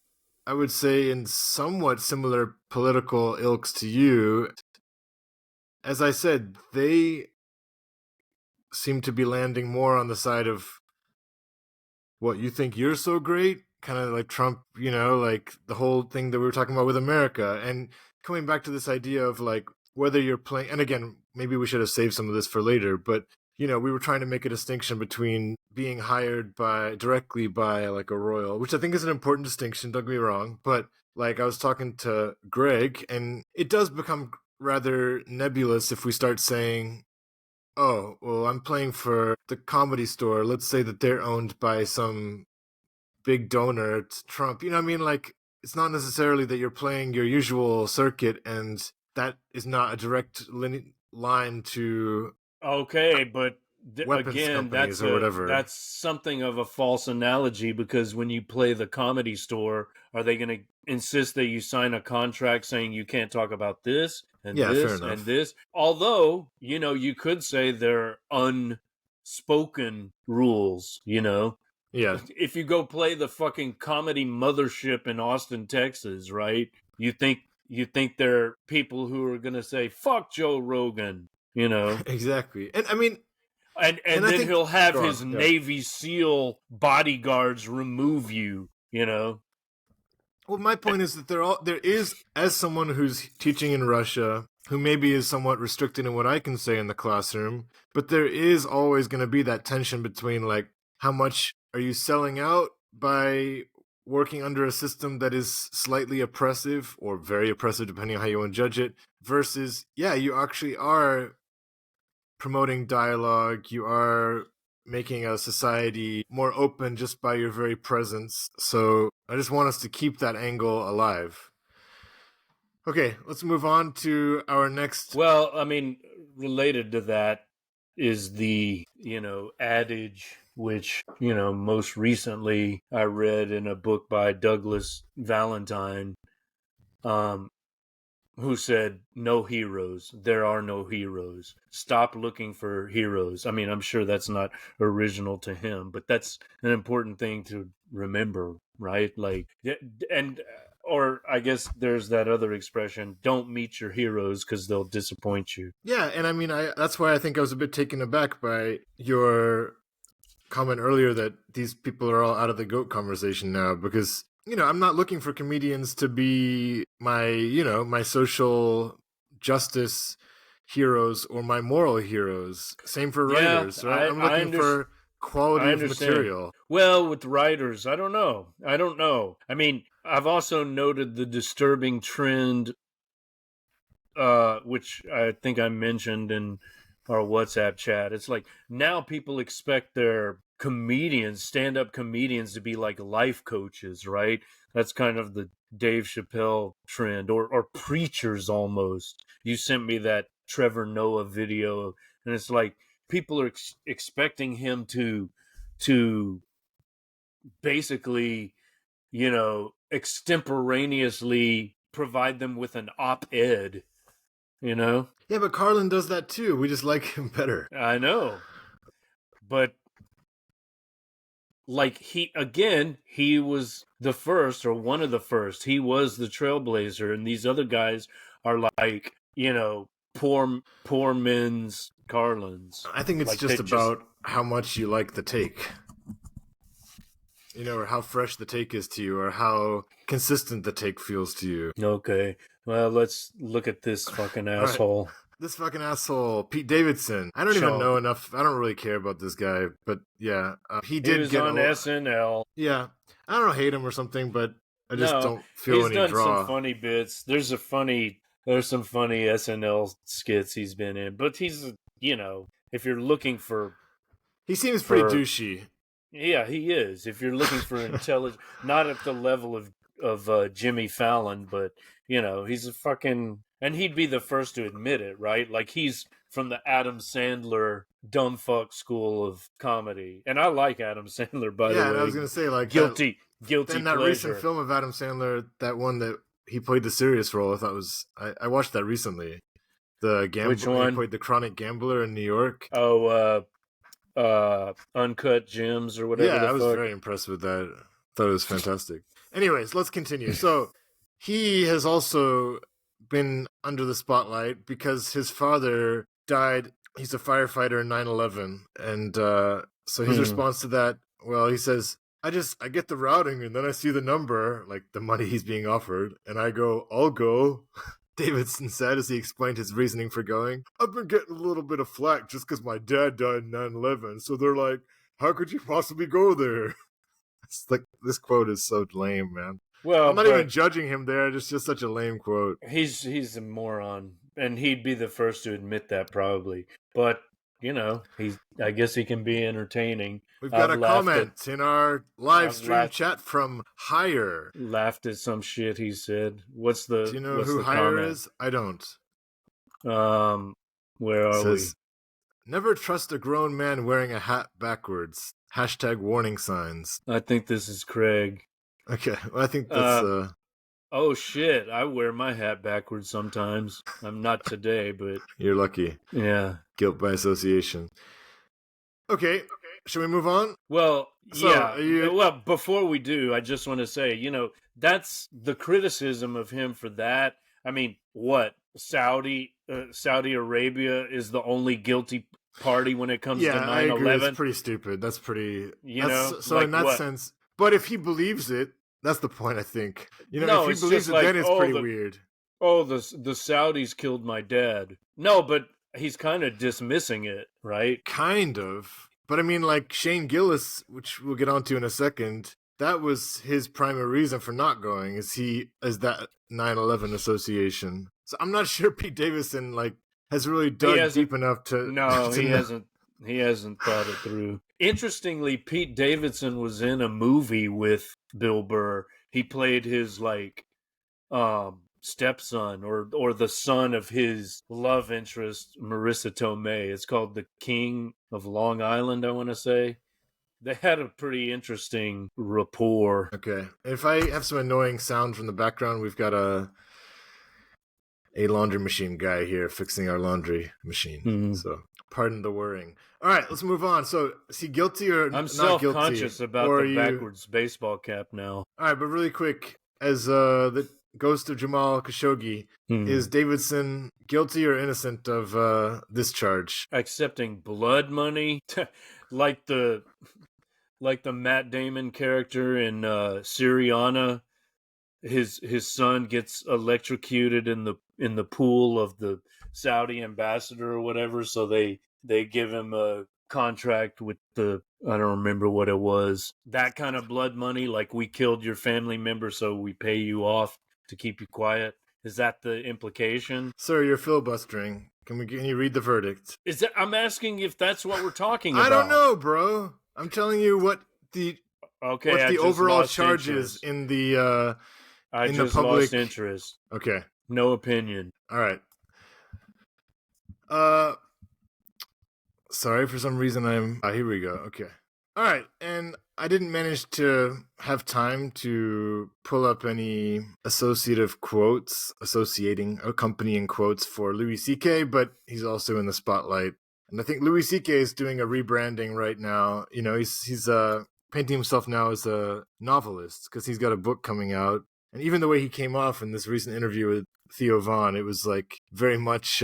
Speaker 5: I would say, in somewhat similar political ilks to you. As I said, they seem to be landing more on the side of, what, you think you're so great? Kind of like Trump, you know, like the whole thing that we were talking about with America. And coming back to this idea of, like, whether you're playing, and again, maybe we should have saved some of this for later, but, you know, we were trying to make a distinction between being hired directly by, like, a royal, which I think is an important distinction, don't get me wrong. But, like, I was talking to Greg, and it does become rather nebulous if we start saying, oh, well, I'm playing for the Comedy Store. Let's say that they're owned by some big donor to Trump. You know what I mean? Like, it's not necessarily that you're playing your usual circuit, and that is not a direct line to
Speaker 6: okay, but
Speaker 5: weapons
Speaker 6: again,
Speaker 5: companies or whatever.
Speaker 6: That's something of a false analogy, because when you play the Comedy Store, are they going to insist that you sign a contract saying you can't talk about this and this and this? Although, you know, you could say they're unspoken rules, you know?
Speaker 5: Yeah.
Speaker 6: If you go play the fucking Comedy Mothership in Austin, Texas, right? You think there are people who are going to say, fuck Joe Rogan, you know?
Speaker 5: Exactly. And I mean,
Speaker 6: and then he'll have his Navy SEAL bodyguards remove you, you know?
Speaker 5: Well, my point is that there is, as someone who's teaching in Russia, who maybe is somewhat restricted in what I can say in the classroom, but there is always going to be that tension between, like, how much are you selling out by working under a system that is slightly oppressive or very oppressive, depending on how you want to judge it, versus, yeah, you actually are promoting dialogue, you are making a society more open just by your very presence. So I just want us to keep that angle alive. Okay, let's move on to our next.
Speaker 6: Well, I mean, related to that is the, you know, adage, which, you know, most recently I read in a book by Douglas Valentine, who said, no heroes. There are no heroes. Stop looking for heroes. I mean, I'm sure that's not original to him, but that's an important thing to remember, right? Like, or I guess there's that other expression, don't meet your heroes because they'll disappoint you.
Speaker 5: Yeah, and I mean, that's why I think I was a bit taken aback by your comment earlier that these people are all out of the GOAT conversation now, because, you know, I'm not looking for comedians to be my, you know, my social justice heroes or my moral heroes. Same for writers, right? I'm looking for quality of material.
Speaker 6: Well, with writers, I don't know. I mean, I've also noted the disturbing trend, which I think I mentioned in our WhatsApp chat. It's like now people expect their stand-up comedians to be like life coaches, right? That's kind of the Dave Chappelle trend, or preachers almost. You sent me that Trevor Noah video, and it's like people are expecting him to basically, you know, extemporaneously provide them with an op-ed, you know?
Speaker 5: Yeah, but Carlin does that too. We just like him better.
Speaker 6: I know. But like he was the first, or one of the first. He was the trailblazer, and these other guys are like, poor men's Carlins.
Speaker 5: I think it's
Speaker 6: Like,
Speaker 5: just
Speaker 6: they
Speaker 5: about how much you like the take. Or how fresh the take is to you, or how consistent the take feels to you.
Speaker 6: Okay, well, let's look at this fucking
Speaker 5: right.
Speaker 6: asshole.
Speaker 5: This fucking asshole, Pete Davidson. I don't even know enough. I don't really care about this guy, but yeah, he
Speaker 6: was
Speaker 5: get
Speaker 6: on SNL.
Speaker 5: Yeah, I don't hate him or something, but I just don't feel
Speaker 6: he's
Speaker 5: any
Speaker 6: done
Speaker 5: draw.
Speaker 6: some funny bits. There's some funny SNL skits he's been in, but he's, if you're looking for,
Speaker 5: he seems pretty douchey.
Speaker 6: Yeah, he is. If you're looking for intelligence, not at the level of Jimmy Fallon, but he's a fucking, and he'd be the first to admit it, right? Like, he's from the Adam Sandler dumb fuck school of comedy, and I like Adam Sandler, by the way.
Speaker 5: Yeah, and I was gonna say, like,
Speaker 6: guilty
Speaker 5: and that
Speaker 6: pleasure.
Speaker 5: recent film of Adam Sandler, that one that he played the serious role, I thought was I watched that recently. The gambler.
Speaker 6: Which one?
Speaker 5: He played the chronic gambler in New York.
Speaker 6: Oh, Uncut Gems or whatever.
Speaker 5: Yeah, I was very impressed with that. Thought it was fantastic. Anyways, let's continue. So he has also been under the spotlight because his father died. He's a firefighter in 9/11, and so his response to that, well, he says, I get the routing, and then I see the number, like the money he's being offered, and I go, I'll go. Davidson said as he explained his reasoning for going. I've been getting a little bit of flack just because my dad died in 9/11, so they're like, how could you possibly go there? It's like, this quote is so lame, man. Well, I'm not even judging him there. It's just such a lame quote.
Speaker 6: He's a moron, and he'd be the first to admit that, probably. But I guess he can be entertaining.
Speaker 5: We've got a comment in our live stream chat from Hire.
Speaker 6: Laughed at some shit he said. Do
Speaker 5: you know who Hire is? I don't.
Speaker 6: Where are we?
Speaker 5: Never trust a grown man wearing a hat backwards. # warning signs.
Speaker 6: I think this is Craig.
Speaker 5: Okay, well, I think that's...
Speaker 6: Oh, shit. I wear my hat backwards sometimes. I'm not today, but...
Speaker 5: You're lucky.
Speaker 6: Yeah.
Speaker 5: Guilt by association. Okay, should we move on?
Speaker 6: Well, yeah. Well, before we do, I just want to say, that's the criticism of him for that. I mean, what? Saudi Arabia is the only guilty party when it comes to 9/11?
Speaker 5: I agree. It's pretty stupid. That's pretty... So like in that sense... But if he believes it, that's the point, I think. If he believes it, then it's pretty weird.
Speaker 6: Oh, the Saudis killed my dad. No, but he's kind of dismissing it, right?
Speaker 5: Kind of. But I mean, like Shane Gillis, which we'll get onto in a second, that was his primary reason for not going, is that 9/11 association. So I'm not sure Pete Davidson has really dug deep enough to...
Speaker 6: No, he hasn't. He hasn't thought it through. Interestingly, Pete Davidson was in a movie with Bill Burr. He played his stepson or the son of his love interest, Marissa Tomei. It's called The King of Long Island, I want to say. They had a pretty interesting rapport.
Speaker 5: Okay. If I have some annoying sound from the background, we've got a laundry machine guy here fixing our laundry machine. Mm-hmm. So pardon the whirring. All right, let's move on. So, is he guilty or not guilty?
Speaker 6: I'm self-conscious about the backwards baseball cap now.
Speaker 5: All right, but really quick, as the ghost of Jamal Khashoggi, is Davidson guilty or innocent of this charge?
Speaker 6: Accepting blood money, like the Matt Damon character in Syriana. His son gets electrocuted in the pool of the Saudi ambassador or whatever, so they give him a contract with I don't remember what it was. That kind of blood money, like we killed your family member, so we pay you off to keep you quiet. Is that the implication?
Speaker 5: Sir, you're filibustering. Can you read the verdict?
Speaker 6: I'm asking if that's what we're talking about.
Speaker 5: I don't know, bro. I'm telling you what the overall charges in the
Speaker 6: I
Speaker 5: in
Speaker 6: just
Speaker 5: the public
Speaker 6: lost interest.
Speaker 5: Okay.
Speaker 6: No opinion.
Speaker 5: All right. Sorry, for some reason here we go. Okay. All right, and I didn't manage to have time to pull up any accompanying quotes for Louis C.K., but he's also in the spotlight. And I think Louis C.K. is doing a rebranding right now. He's painting himself now as a novelist because he's got a book coming out. And even the way he came off in this recent interview with Theo Von, it was like very much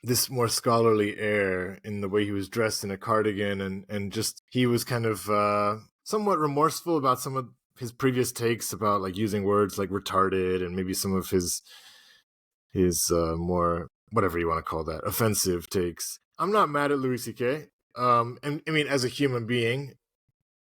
Speaker 5: this more scholarly air in the way he was dressed in a cardigan, and just he was kind of somewhat remorseful about some of his previous takes about like using words like retarded and maybe some of his more, whatever you want to call that, offensive takes. I'm not mad at Louis C.K. And I mean, as a human being,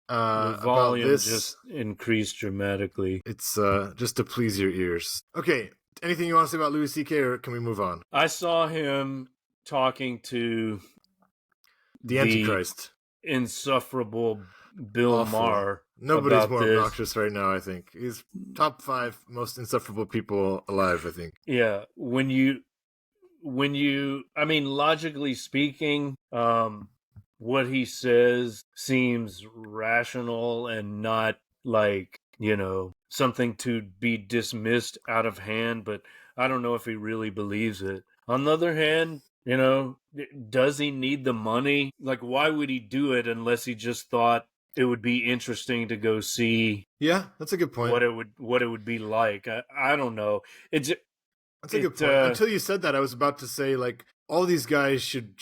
Speaker 6: The
Speaker 5: about
Speaker 6: volume
Speaker 5: this,
Speaker 6: just increased dramatically.
Speaker 5: it's just to please your ears. Okay, anything you want to say about Louis C.K. or can we move on?
Speaker 6: I saw him talking to
Speaker 5: The Antichrist.
Speaker 6: insufferable Bill
Speaker 5: Awful.
Speaker 6: Maher.
Speaker 5: Nobody's
Speaker 6: about
Speaker 5: more
Speaker 6: this.
Speaker 5: obnoxious right now, I think. He's top 5 most insufferable people alive, I think.
Speaker 6: Yeah, when you, I mean, logically speaking, what he says seems rational and not like, something to be dismissed out of hand, but I don't know if he really believes it. On the other hand, does he need the money? Like, why would he do it unless he just thought it would be interesting to go see
Speaker 5: Yeah, that's a good point.
Speaker 6: what it would be like? I don't know.
Speaker 5: That's a good point. Until you said that, I was about to say, like, all these guys should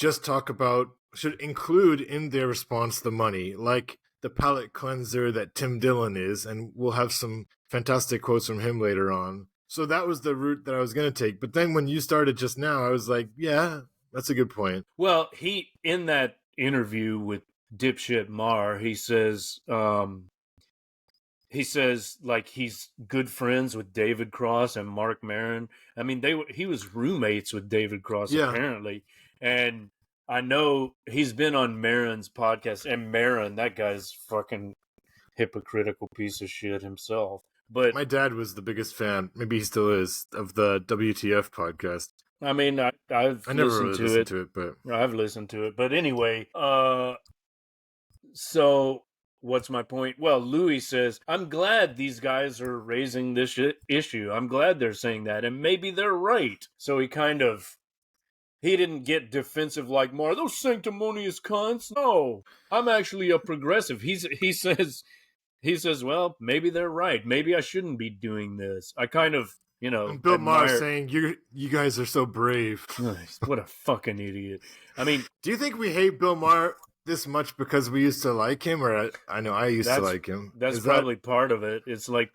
Speaker 5: include in their response the money, like the palate cleanser that Tim Dillon is, and we'll have some fantastic quotes from him later on. So that was the route that I was going to take. But then when you started just now, I was like, yeah, that's a good point.
Speaker 6: Well, he, in that interview with dipshit Maher, he says like he's good friends with David Cross and Mark Maron. I mean, he was roommates with David Cross, apparently. And I know he's been on Maron's podcast, and Maron, that guy's fucking hypocritical piece of shit himself. But
Speaker 5: my dad was the biggest fan, maybe he still is, of the WTF podcast.
Speaker 6: I mean, I've
Speaker 5: never
Speaker 6: listened
Speaker 5: really
Speaker 6: to
Speaker 5: listened
Speaker 6: it.
Speaker 5: to it, but
Speaker 6: I've listened to it. But anyway, so what's my point? Well, Louis says, I'm glad these guys are raising this issue. I'm glad they're saying that, and maybe they're right. So he didn't get defensive like Maher. Those sanctimonious cunts. No, I'm actually a progressive. He says, well, maybe they're right. Maybe I shouldn't be doing this. I kind of,
Speaker 5: Bill Maher saying, you guys are so brave.
Speaker 6: What a fucking idiot. I mean,
Speaker 5: do you think we hate Bill Maher this much because we used to like him? Or I know I used to like him.
Speaker 6: That's probably part of it. It's like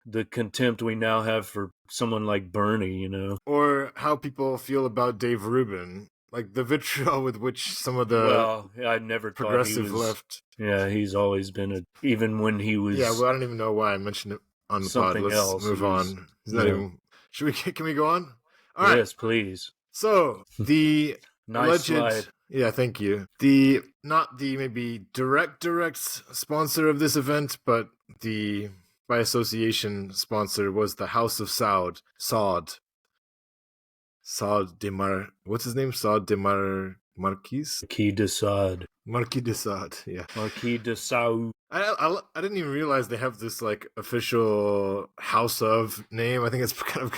Speaker 6: the contempt we now have for someone like Bernie,
Speaker 5: Or how people feel about Dave Rubin. Like the vitriol with which some of the
Speaker 6: I never
Speaker 5: progressive
Speaker 6: thought he was,
Speaker 5: left.
Speaker 6: Yeah, he's always been even when he was.
Speaker 5: Yeah, well, I don't even know why I mentioned it on the pod. Let's move on. Can we go on? All right.
Speaker 6: Yes, please.
Speaker 5: So the
Speaker 6: nice slide.
Speaker 5: Yeah, thank you. Not the maybe direct sponsor of this event, but the by association sponsor was the House of Saud. What's his name? Saud de Marquis
Speaker 6: de Saud.
Speaker 5: Marquis de Saud, yeah.
Speaker 6: Marquis de Saud.
Speaker 5: I didn't even realize they have this like official House of name. I think it's kind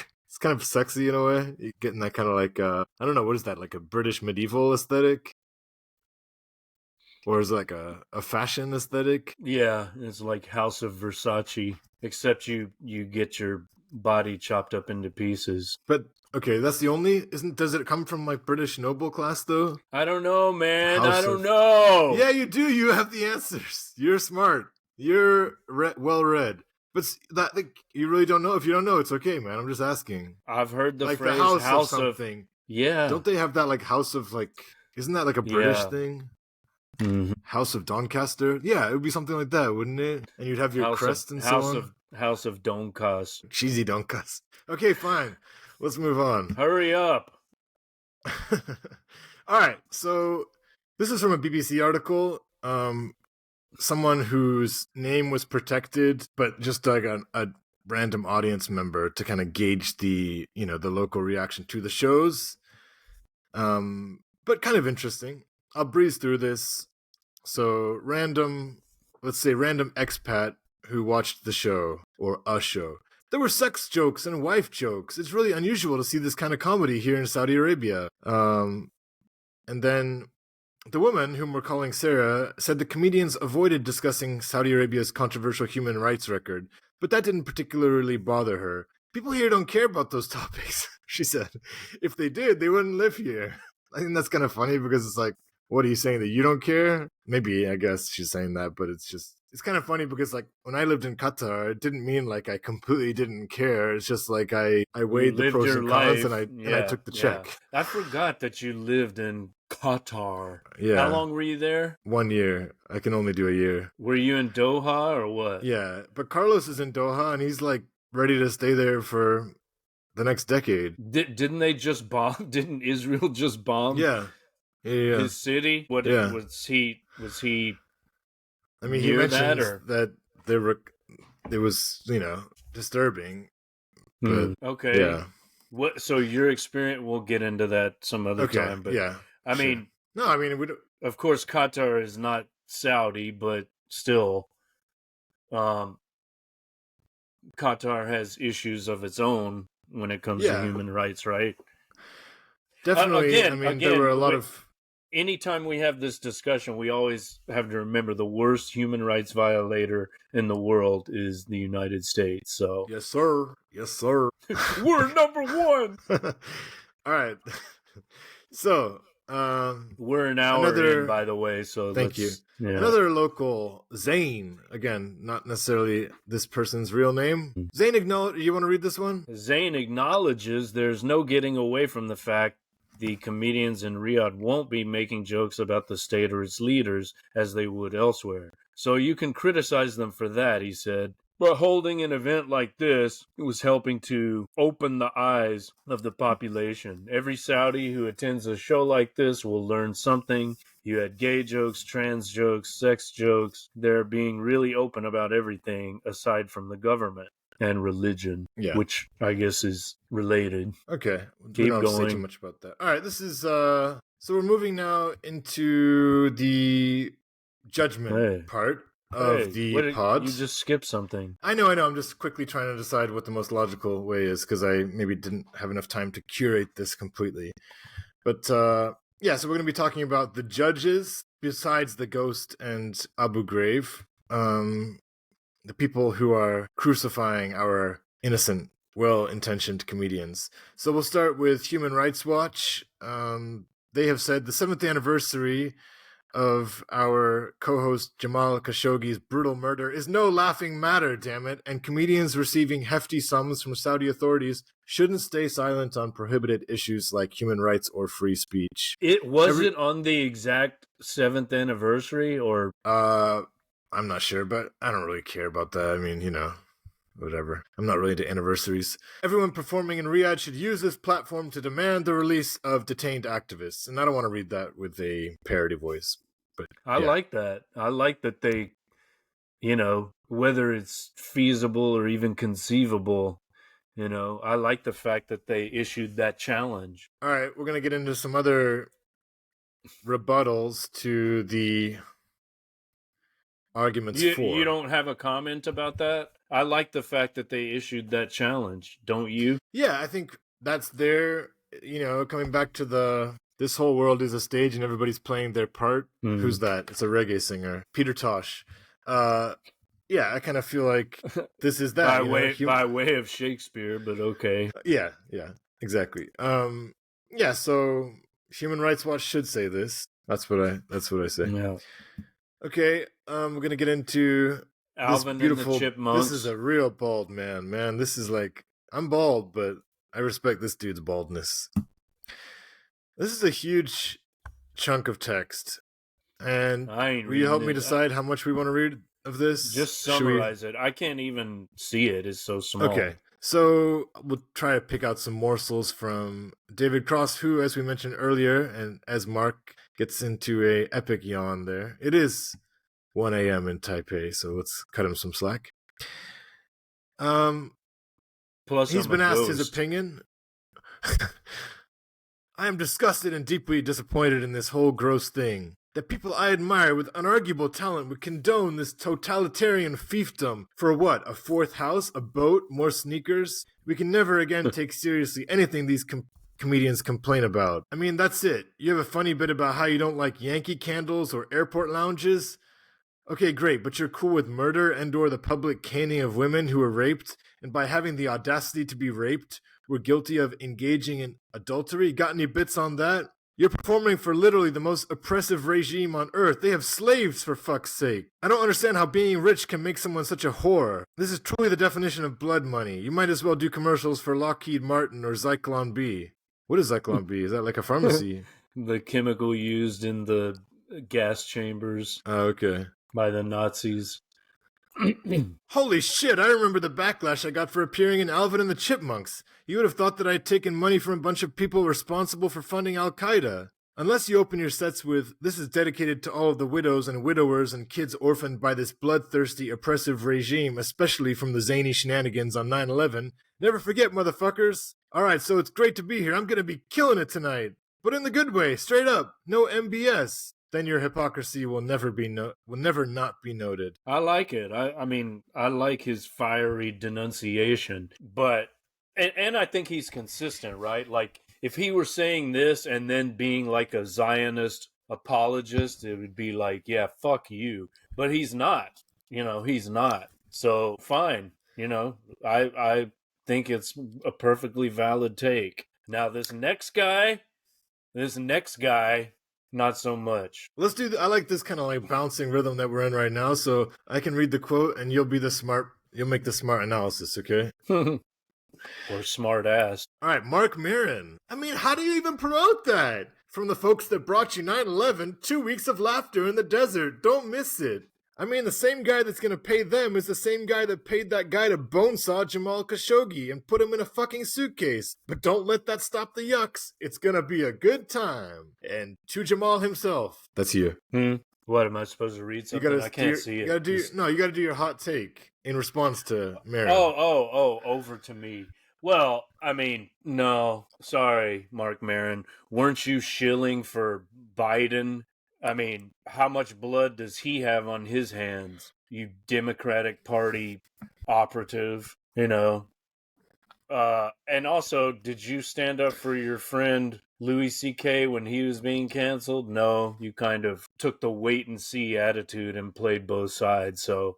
Speaker 5: of sexy in a way. You're getting that kind of like I don't know, what is that, like a British medieval aesthetic? Or is it like a fashion aesthetic?
Speaker 6: Yeah, it's like House of Versace, except you get your body chopped up into pieces.
Speaker 5: But okay, that's the only. Does it come from like British noble class though?
Speaker 6: I don't know, man. I don't know.
Speaker 5: Yeah, you do. You have the answers. You're smart. You're well read. But that you really don't know. If you don't know, it's okay, man. I'm just asking.
Speaker 6: I've heard the
Speaker 5: like
Speaker 6: phrase
Speaker 5: the house of
Speaker 6: something. Yeah.
Speaker 5: Don't they have that like House of like? Isn't that like a British thing?
Speaker 6: Mm-hmm.
Speaker 5: House of Doncaster? Yeah, it would be something like that, wouldn't it? And you'd have your crest and so on.
Speaker 6: House of Doncaster.
Speaker 5: Cheesy Doncaster. Okay, fine. Let's move on.
Speaker 6: Hurry up.
Speaker 5: All right. So this is from a BBC article. Someone whose name was protected, but just like a random audience member to kind of gauge the local reaction to the shows. But kind of interesting. I'll breeze through this. So let's say random expat who watched the show or a show. There were sex jokes and wife jokes. It's really unusual to see this kind of comedy here in Saudi Arabia. And then The woman, whom we're calling Sarah, said the comedians avoided discussing Saudi Arabia's controversial human rights record, but that didn't particularly bother her. People here don't care about those topics, she said. If they did, they wouldn't live here. I think that's kind of funny because it's like, what are you saying, that you don't care? Maybe, I guess she's saying that, but it's kind of funny because like when I lived in Qatar, it didn't mean like I completely didn't care. It's just like I weighed the
Speaker 6: lived
Speaker 5: pros
Speaker 6: your
Speaker 5: and cons
Speaker 6: life.
Speaker 5: and I took the check.
Speaker 6: I forgot that you lived in Qatar.
Speaker 5: Yeah.
Speaker 6: How long were you there?
Speaker 5: 1 year. I can only do a year.
Speaker 6: Were you in Doha or what?
Speaker 5: Yeah, but Carlos is in Doha and he's like ready to stay there for the next decade.
Speaker 6: Didn't they just bomb? Didn't Israel just bomb?
Speaker 5: Yeah.
Speaker 6: His city. What
Speaker 5: Yeah.
Speaker 6: was he? Was he?
Speaker 5: I mean, he
Speaker 6: near
Speaker 5: mentions that there were. It was, disturbing. But
Speaker 6: okay.
Speaker 5: Yeah.
Speaker 6: What? So your experience? We'll get into that some other time. But
Speaker 5: yeah.
Speaker 6: I
Speaker 5: sure.
Speaker 6: mean,
Speaker 5: no, I mean, we don't.
Speaker 6: Of course, Qatar is not Saudi, but still, Qatar has issues of its own when it comes to human rights, right?
Speaker 5: Definitely. There were a lot of.
Speaker 6: Anytime we have this discussion, we always have to remember the worst human rights violator in the world is the United States. So
Speaker 5: Yes, sir. Yes, sir.
Speaker 6: we're number one.
Speaker 5: All right. So,
Speaker 6: we're an hour in, by the way. So
Speaker 5: thank you.
Speaker 6: Yeah.
Speaker 5: Another local, Zane. Again, not necessarily this person's real name. Zane, you want to read this one?
Speaker 6: Zane acknowledges there's no getting away from the fact the comedians in Riyadh won't be making jokes about the state or its leaders as they would elsewhere. So you can criticize them for that, he said. But holding an event like this was helping to open the eyes of the population. Every Saudi who attends a show like this will learn something. You had gay jokes, trans jokes, sex jokes. They're being really open about everything aside from the government and religion, which I guess is related.
Speaker 5: Okay.
Speaker 6: Keep
Speaker 5: we don't
Speaker 6: going.
Speaker 5: Say too much about that. All right. This is so we're moving now into the judgment part of the pod.
Speaker 6: You just skipped something.
Speaker 5: I know. I'm just quickly trying to decide what the most logical way is because I maybe didn't have enough time to curate this completely. But so we're going to be talking about the judges besides the ghost and Abu Ghraib. The people who are crucifying our innocent, well-intentioned comedians. So we'll start with Human Rights Watch. They have said the 7th anniversary of our co-host Jamal Khashoggi's brutal murder is no laughing matter, damn it, and comedians receiving hefty sums from Saudi authorities shouldn't stay silent on prohibited issues like human rights or free speech.
Speaker 6: It on the exact 7th anniversary, or
Speaker 5: I'm not sure, but I don't really care about that. I mean, whatever. I'm not really into anniversaries. Everyone performing in Riyadh should use this platform to demand the release of detained activists. And I don't want to read that with a parody voice. But
Speaker 6: I like that. I like that they, whether it's feasible or even conceivable, I like the fact that they issued that challenge.
Speaker 5: All right, we're going to get into some other rebuttals to the arguments for.
Speaker 6: You don't have a comment about that? I like the fact that they issued that challenge, don't you?
Speaker 5: Yeah, I think that's their, coming back to this whole world is a stage and everybody's playing their part. Mm-hmm. Who's that? It's a reggae singer, Peter Tosh. Yeah, I kind of feel like this is that.
Speaker 6: by way of Shakespeare, but okay.
Speaker 5: Yeah, exactly. So Human Rights Watch should say this. That's what I say.
Speaker 6: Yeah.
Speaker 5: Okay, we're gonna get into
Speaker 6: Alvin
Speaker 5: this beautiful.
Speaker 6: And the Chipmunks.
Speaker 5: This is a real bald man. Man, this is like, I'm bald, but I respect this dude's baldness. This is a huge chunk of text, and will you help me decide how much we want to read of this?
Speaker 6: Just summarize it. I can't even see it. It's so small.
Speaker 5: Okay. So we'll try to pick out some morsels from David Cross, who, as we mentioned earlier, and as Mark gets into a epic yawn there, it is 1 a.m. in Taipei, so let's cut him some slack.
Speaker 6: Plus,
Speaker 5: he's been asked his opinion. I am disgusted and deeply disappointed in this whole gross thing. That people I admire with unarguable talent would condone this totalitarian fiefdom for what? A fourth house? A boat? More sneakers? We can never again take seriously anything these comedians complain about. I mean, that's it. You have a funny bit about how you don't like Yankee candles or airport lounges. Okay, great, but you're cool with murder and or the public caning of women who were raped, and by having the audacity to be raped, were guilty of engaging in adultery? Got any bits on that? You're performing for literally the most oppressive regime on earth. They have slaves, for fuck's sake. I don't understand how being rich can make someone such a whore. This is truly the definition of blood money. You might as well do commercials for Lockheed Martin or Zyklon B. What is Zyklon B? Is that like a pharmacy?
Speaker 6: The chemical used in the gas chambers
Speaker 5: Oh, okay.
Speaker 6: by the Nazis.
Speaker 5: Holy shit, I remember the backlash I got for appearing in Alvin and the Chipmunks. You would have thought that I had taken money from a bunch of people responsible for funding Al-Qaeda. Unless you open your sets with, "This is dedicated to all of the widows and widowers and kids orphaned by this bloodthirsty, oppressive regime, especially from the zany shenanigans on 9/11. Never forget, motherfuckers. Alright, so it's great to be here. I'm gonna be killing it tonight. But in the good way, straight up. No MBS. Then your hypocrisy will never not be noted."
Speaker 6: I like it. I mean, I like his fiery denunciation, but and I think he's consistent, right? Like if he were saying this and then being like a Zionist apologist, it would be like, yeah, fuck you. But he's not. He's not. So fine. I think it's a perfectly valid take. Now this next guy, not so much.
Speaker 5: Let's do. I like this kind of like bouncing rhythm that we're in right now. So I can read the quote, and you'll make the smart analysis. Okay.
Speaker 6: Or smart ass.
Speaker 5: All right, Mark Maron. I mean, how do you even promote that? From the folks that brought you 9/11, 2 weeks of laughter in the desert. Don't miss it. I mean, the same guy that's gonna pay them is the same guy that paid that guy to bonesaw Jamal Khashoggi and put him in a fucking suitcase. But don't let that stop the yucks. It's gonna be a good time. And to Jamal himself. That's you.
Speaker 6: What, am I supposed to read something? I can't see it.
Speaker 5: You gotta do your hot take in response to Maron.
Speaker 6: Oh, over to me. Well, I mean, no. Sorry, Mark Maron. Weren't you shilling for Biden? I mean, how much blood does he have on his hands, you Democratic Party operative, And also, did you stand up for your friend Louis C.K. when he was being canceled? No, you kind of took the wait-and-see attitude and played both sides. So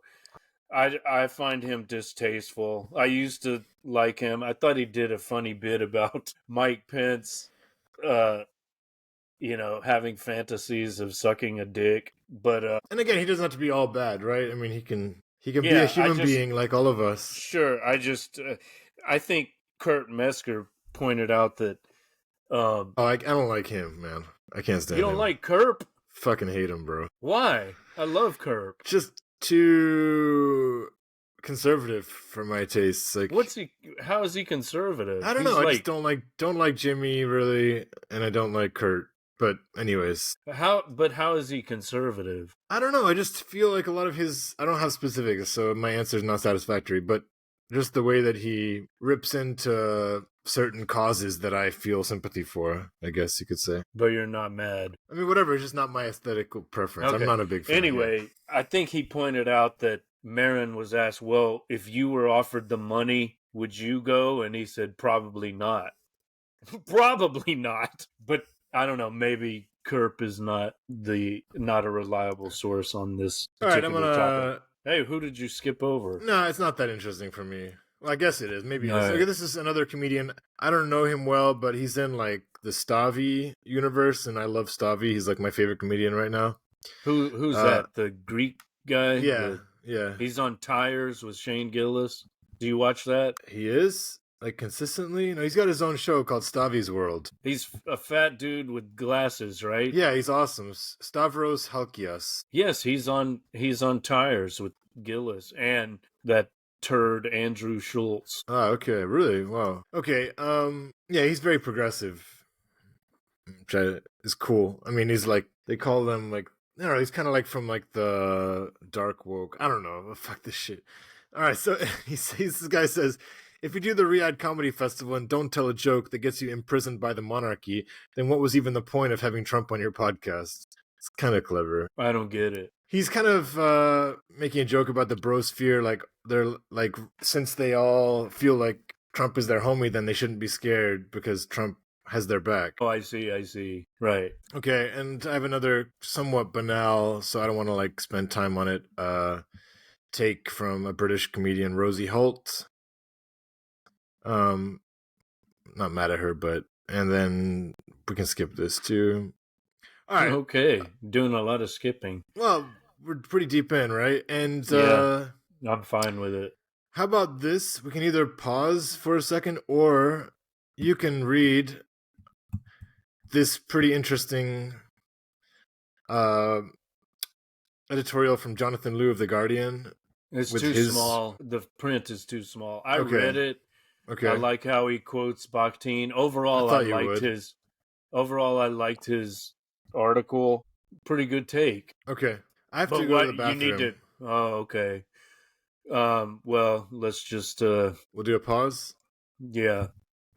Speaker 6: I find him distasteful. I used to like him. I thought he did a funny bit about Mike Pence, having fantasies of sucking a dick, but
Speaker 5: and again, he doesn't have to be all bad, right? I mean, he can be a human being like all of us.
Speaker 6: Sure, I think Kurt Metzger pointed out that.
Speaker 5: I don't like him, man. I can't stand him.
Speaker 6: You don't like Kerp?
Speaker 5: Fucking hate him, bro.
Speaker 6: Why? I love Kerp.
Speaker 5: Just too conservative for my tastes. Like,
Speaker 6: how is he conservative?
Speaker 5: I don't know. I just don't like Jimmy really, and I don't like Kurt. But anyways,
Speaker 6: how is he conservative?
Speaker 5: I don't know. I just feel like a lot of I don't have specifics, so my answer is not satisfactory. But just the way that he rips into certain causes that I feel sympathy for, I guess you could say.
Speaker 6: But you're not mad.
Speaker 5: I mean, whatever. It's just not my aesthetic preference. Okay. I'm not a big fan.
Speaker 6: Anyway, I think he pointed out that Maron was asked, well, if you were offered the money, would you go? And he said, probably not. Probably not. But I don't know, maybe Kerp is not a reliable source on this particular topic. Hey, who did you skip over?
Speaker 5: No, it's not that interesting for me. Well, I guess it is. Maybe it is. Okay, this is another comedian. I don't know him well, but he's in like the Stavi universe, and I love Stavi. He's like my favorite comedian right now.
Speaker 6: Who's that? The Greek guy?
Speaker 5: Yeah.
Speaker 6: He's on Tires with Shane Gillis. Do you watch that?
Speaker 5: He is? Like consistently? No, he's got his own show called Stavi's World.
Speaker 6: He's a fat dude with glasses, right?
Speaker 5: Yeah, he's awesome. Stavros Halkias.
Speaker 6: Yes, he's on Tires with Gillis and that turd Andrew Schultz.
Speaker 5: Ah, okay, really? Wow. Okay, yeah, he's very progressive. Which is cool. I mean, he's like, they call them like, I don't know, he's kind of like from like the dark woke. I don't know. Fuck this shit. All right, so this guy says, if you do the Riyadh Comedy Festival and don't tell a joke that gets you imprisoned by the monarchy, then what was even the point of having Trump on your podcast? It's kind of clever.
Speaker 6: I don't get it.
Speaker 5: He's kind of making a joke about the brosphere, like they're like, since they all feel like Trump is their homie, then they shouldn't be scared because Trump has their back.
Speaker 6: Oh, I see. Right.
Speaker 5: Okay, and I have another somewhat banal, so I don't want to like spend time on it. Take from a British comedian, Rosie Holt. Not mad at her, but and then we can skip this too. All right.
Speaker 6: Okay, doing a lot of skipping.
Speaker 5: Well, we're pretty deep in, right? And
Speaker 6: Yeah. I'm fine with it.
Speaker 5: how about this? We can either pause for a second, or you can read this pretty interesting editorial from Jonathan Liu of The Guardian.
Speaker 6: It's
Speaker 5: with
Speaker 6: too
Speaker 5: his-
Speaker 6: small. The print is too small. I
Speaker 5: Okay.
Speaker 6: read it.
Speaker 5: Okay.
Speaker 6: I like how he quotes Bakhtin. Overall,
Speaker 5: I thought
Speaker 6: I
Speaker 5: you
Speaker 6: liked
Speaker 5: would.
Speaker 6: his. Overall, I liked his article. Pretty good take.
Speaker 5: Okay. I have
Speaker 6: But
Speaker 5: to go to the
Speaker 6: what you
Speaker 5: bathroom.
Speaker 6: need to. Oh, okay. Well, let's just.
Speaker 5: We'll do a pause.
Speaker 6: Yeah.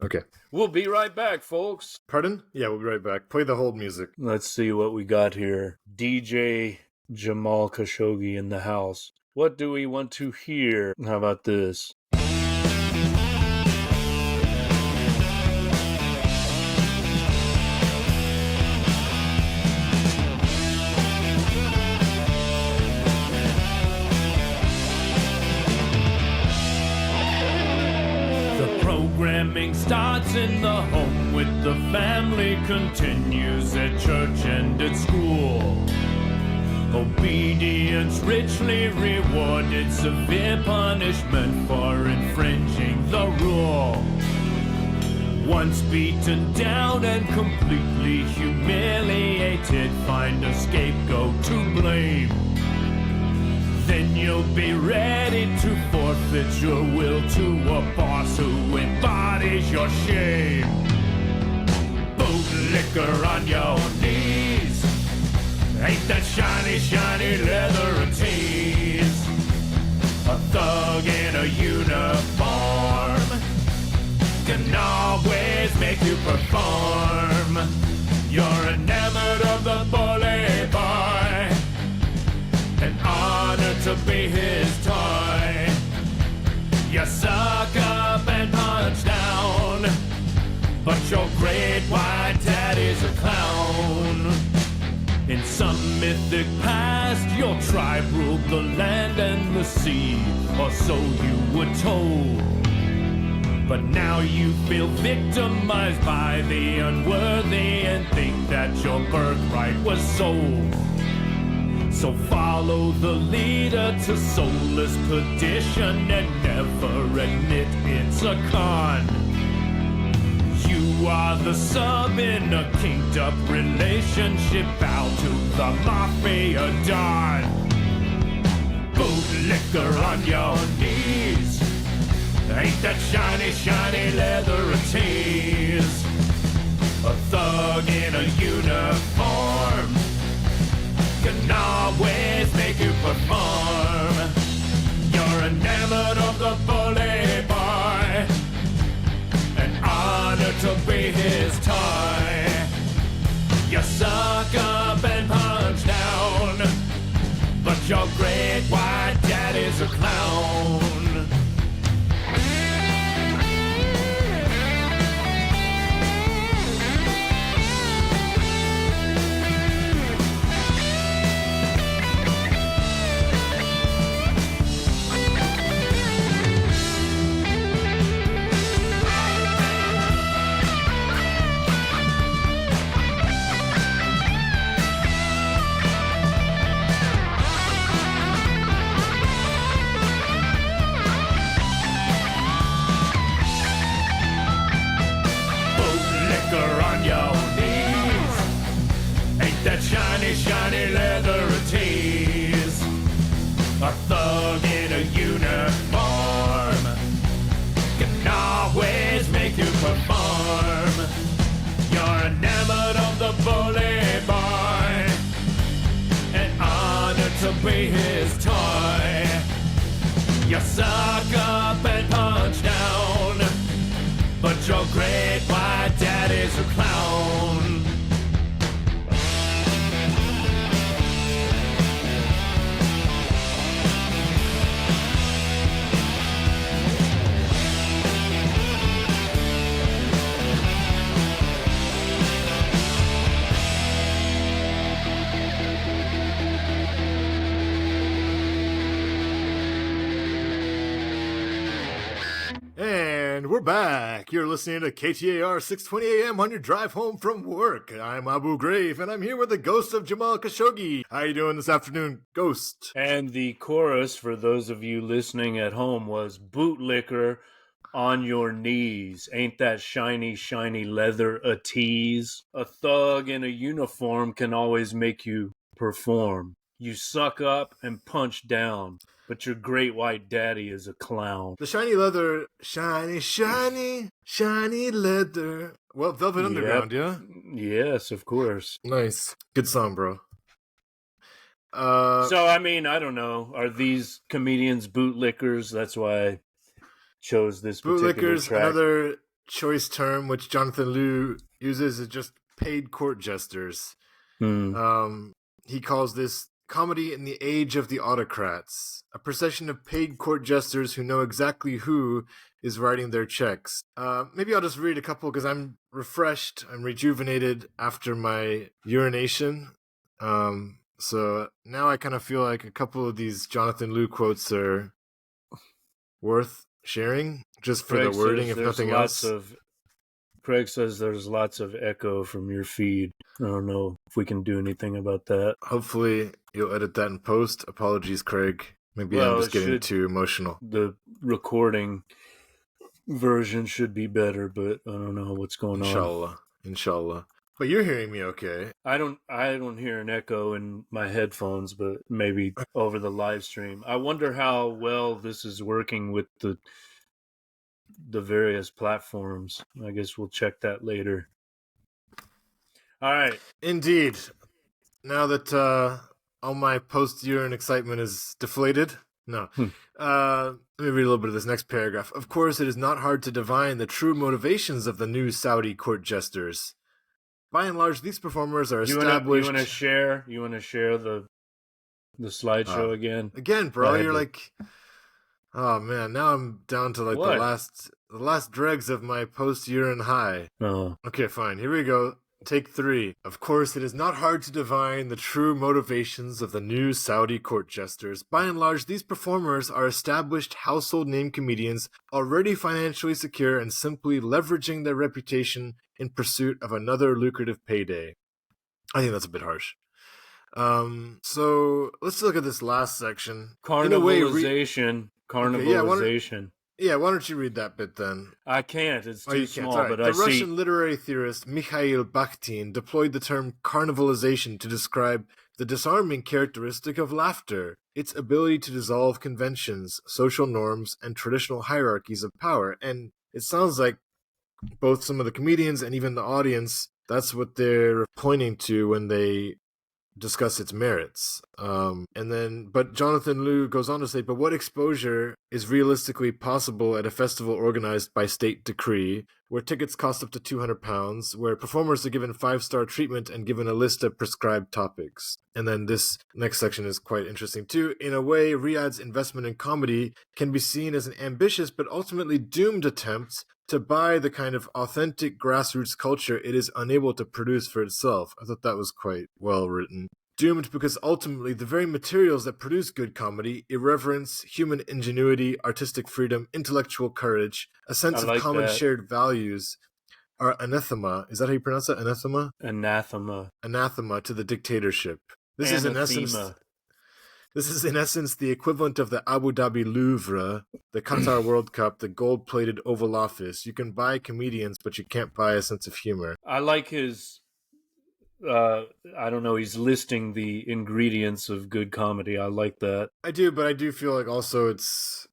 Speaker 5: Okay.
Speaker 6: We'll be right back, folks.
Speaker 5: Pardon? Yeah, we'll be right back. Play the hold music.
Speaker 6: Let's see what we got here. DJ Jamal Khashoggi in the house. What do we want to hear? How about this? The programming starts in the home with the family, continues at church and at school. Obedience richly rewarded, severe punishment for infringing the rule. Once beaten down and completely humiliated, find a scapegoat to blame. Then you'll be ready to forfeit your will to a boss who embodies your shame. Bootlicker on your knees, ain't that shiny, shiny leather and tees. A thug in a uniform can always make you perform. You're enamored of the bully boy, an honor to be his toy. You suck up and punch down, but your great white daddy's a clown. In some mythic past, your tribe ruled the land and the sea, or so you were told. But now you feel victimized by the unworthy and think that your birthright was sold. So follow the leader to soulless perdition and never admit it's a con. You are the sub in a kinked up relationship, bow to the mafia don. Bootlicker on your knees, ain't that shiny, shiny leather and tees. A thug in a uniform can always make you perform. You're enamored of the bully boy, an honor to be his toy. You suck up and punch down, but your great white daddy's a clown. On your knees, ain't that shiny, shiny leather and tees. A thug in a uniform can always make you perform. You're enamored of the bully boy, an honor to be his toy. You suck up and punch down, but your great white daddy's a clown.
Speaker 5: We're back. You're listening to KTAR 620 AM on your drive home from work. I'm Abu Ghraib, and I'm here with the ghost of Jamal Khashoggi. How you doing this afternoon, ghost?
Speaker 6: And the chorus, for those of you listening at home, was bootlicker on your knees. Ain't that shiny, shiny leather a tease? A thug in a uniform can always make you perform. You suck up and punch down, but your great white daddy is a clown.
Speaker 5: The shiny leather, shiny, shiny, shiny leather. Well, Velvet Underground, yeah?
Speaker 6: Yes, of course.
Speaker 5: Nice. Good song, bro.
Speaker 6: So, I mean, I don't know. Are these comedians bootlickers? That's why I chose this particular
Speaker 5: bootlickers,
Speaker 6: track.
Speaker 5: another choice term which Jonathan Liu uses is just paid court jesters. He calls this comedy in the age of the autocrats, a procession of paid court jesters who know exactly who is writing their checks. Maybe I'll just read a couple because I'm refreshed, I'm rejuvenated after my urination. So now I kind of feel like a couple of these Jonathan Liu quotes are worth sharing just for
Speaker 6: Craig
Speaker 5: the wording,
Speaker 6: says
Speaker 5: if nothing
Speaker 6: lots
Speaker 5: else.
Speaker 6: Craig says there's lots of echo from your feed. I don't know if we can do anything about that.
Speaker 5: Hopefully you'll edit that in post. Apologies, Craig. Maybe I'm just getting too emotional.
Speaker 6: The recording version should be better, but I don't know what's going on.
Speaker 5: Inshallah. But you're hearing me okay.
Speaker 6: I don't hear an echo in my headphones, but maybe over the live stream. I wonder how well this is working with the various platforms. I guess we'll check that later. All right.
Speaker 5: Indeed. Now that all my post-urine excitement is deflated. No. Let me read a little bit of this next paragraph. Of course, it is not hard to divine the true motivations of the new Saudi court jesters. By and large, these performers are established.
Speaker 6: You want to share the slideshow again?
Speaker 5: Again, bro, you're like, oh man, now I'm down to like the last dregs of my post-urine high.
Speaker 6: Oh.
Speaker 5: Okay, fine. Here we go. Take 3. Of course, it is not hard to divine the true motivations of the new Saudi court jesters. By and large, these performers are established household name comedians, already financially secure and simply leveraging their reputation in pursuit of another lucrative payday. I think that's a bit harsh. So let's look at this last section.
Speaker 6: Carnivalization.
Speaker 5: Yeah, why don't you read that bit then?
Speaker 6: I can't. It's too small.
Speaker 5: Right.
Speaker 6: But
Speaker 5: the Russian literary theorist Mikhail Bakhtin deployed the term carnivalization to describe the disarming characteristic of laughter, its ability to dissolve conventions, social norms, and traditional hierarchies of power. And it sounds like both some of the comedians and even the audience, that's what they're pointing to when they discuss its merits. But Jonathan Liu goes on to say, but what exposure is realistically possible at a festival organized by state decree, where tickets cost up to £200, where performers are given 5-star treatment and given a list of prescribed topics? And then this next section is quite interesting too. In a way, Riyadh's investment in comedy can be seen as an ambitious but ultimately doomed attempt to buy the kind of authentic grassroots culture it is unable to produce for itself. I thought that was quite well written. Doomed because ultimately the very materials that produce good comedy, irreverence, human ingenuity, artistic freedom, intellectual courage, a sense of common shared values, are anathema. Is that how you pronounce it? Anathema? Anathema to the dictatorship. This is in essence the equivalent of the Abu Dhabi Louvre, the Qatar World Cup, the gold-plated Oval Office. You can buy comedians, but you can't buy a sense of humor.
Speaker 6: I like his, I don't know, he's listing the ingredients of good comedy. I like that.
Speaker 5: I do, but I do feel like also it's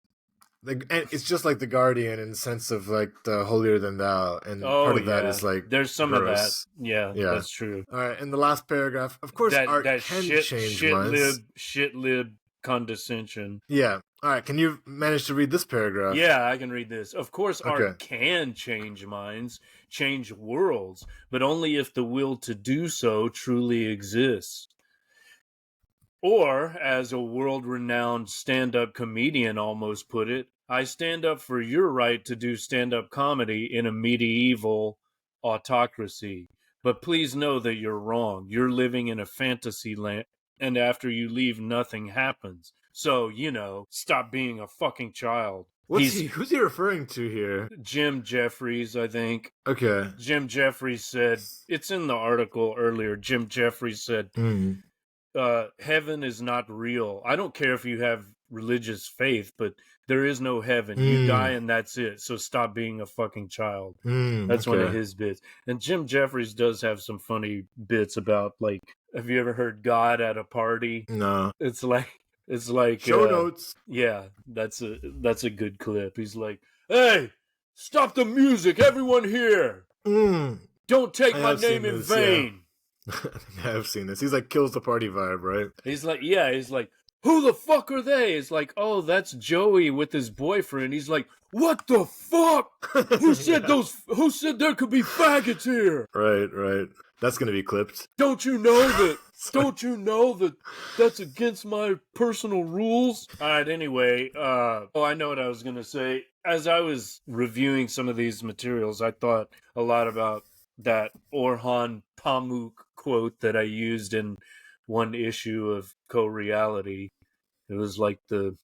Speaker 5: just like The Guardian in the sense of like the holier than thou, and part of that is like
Speaker 6: there's some
Speaker 5: gross.
Speaker 6: of that. Yeah, that's true.
Speaker 5: All right, in the last paragraph, of course, art can change minds.
Speaker 6: Shit-lib condescension.
Speaker 5: Yeah. All right, can you manage to read this paragraph?
Speaker 6: Yeah, I can read this. Of course, art can change minds, change worlds, but only if the will to do so truly exists. Or, as a world-renowned stand-up comedian almost put it, I stand up for your right to do stand-up comedy in a medieval autocracy. But please know that you're wrong. You're living in a fantasy land, and after you leave, nothing happens. So, stop being a fucking child.
Speaker 5: Who's he referring to here?
Speaker 6: Jim Jeffries, I think.
Speaker 5: Okay.
Speaker 6: Jim Jeffries said, it's in the article earlier. Jim Jeffries said, heaven is not real. I don't care if you have religious faith, but there is no heaven. You die and that's it. So stop being a fucking child. That's one of his bits. And Jim Jeffries does have some funny bits about, like, have you ever heard God at a party?
Speaker 5: No.
Speaker 6: It's like
Speaker 5: show notes.
Speaker 6: Yeah, that's a good clip. He's like, "Hey, stop the music, everyone here! Don't take my name in vain."
Speaker 5: Yeah. I have seen this. He's like kills the party vibe, right?
Speaker 6: He's like, who the fuck are they? It's like, oh, that's Joey with his boyfriend. He's like, what the fuck? Who said who said there could be faggots here?
Speaker 5: Right. That's gonna be clipped.
Speaker 6: Don't you know that that's against my personal rules? All right, anyway, I know what I was gonna say. As I was reviewing some of these materials, I thought a lot about that Orhan Pamuk quote that I used in one issue of Co-Reality. It was like the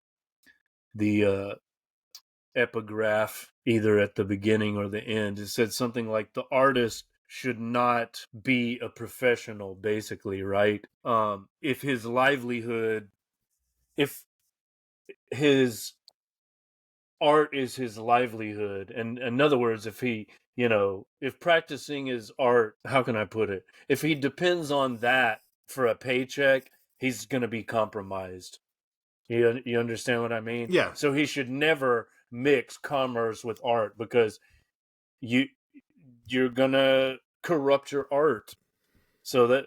Speaker 6: epigraph either at the beginning or the end. It said something like, the artist should not be a professional, basically, right? If his art is his livelihood, and in other words, if he, if practicing his art, how can I put it? If he depends on that for a paycheck, he's going to be compromised. You understand what I mean?
Speaker 5: Yeah.
Speaker 6: So he should never mix commerce with art, because you're going to corrupt your art. So that,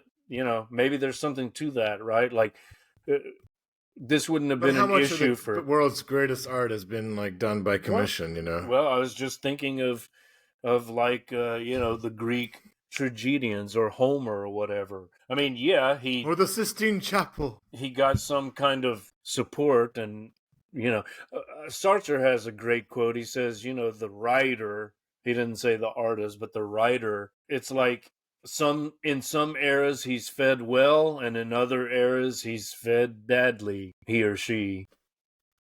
Speaker 6: maybe there's something to that, right? Like, this wouldn't have been an issue for
Speaker 5: the world's greatest art has been like done by commission,
Speaker 6: Well, I was just thinking of like the Greek tragedians or Homer or whatever. I mean, yeah,
Speaker 5: or the Sistine Chapel.
Speaker 6: He got some kind of support, and Sartre has a great quote. He says, the writer. He didn't say the artist, but the writer. It's like in some eras he's fed well, and in other eras he's fed badly. He or she.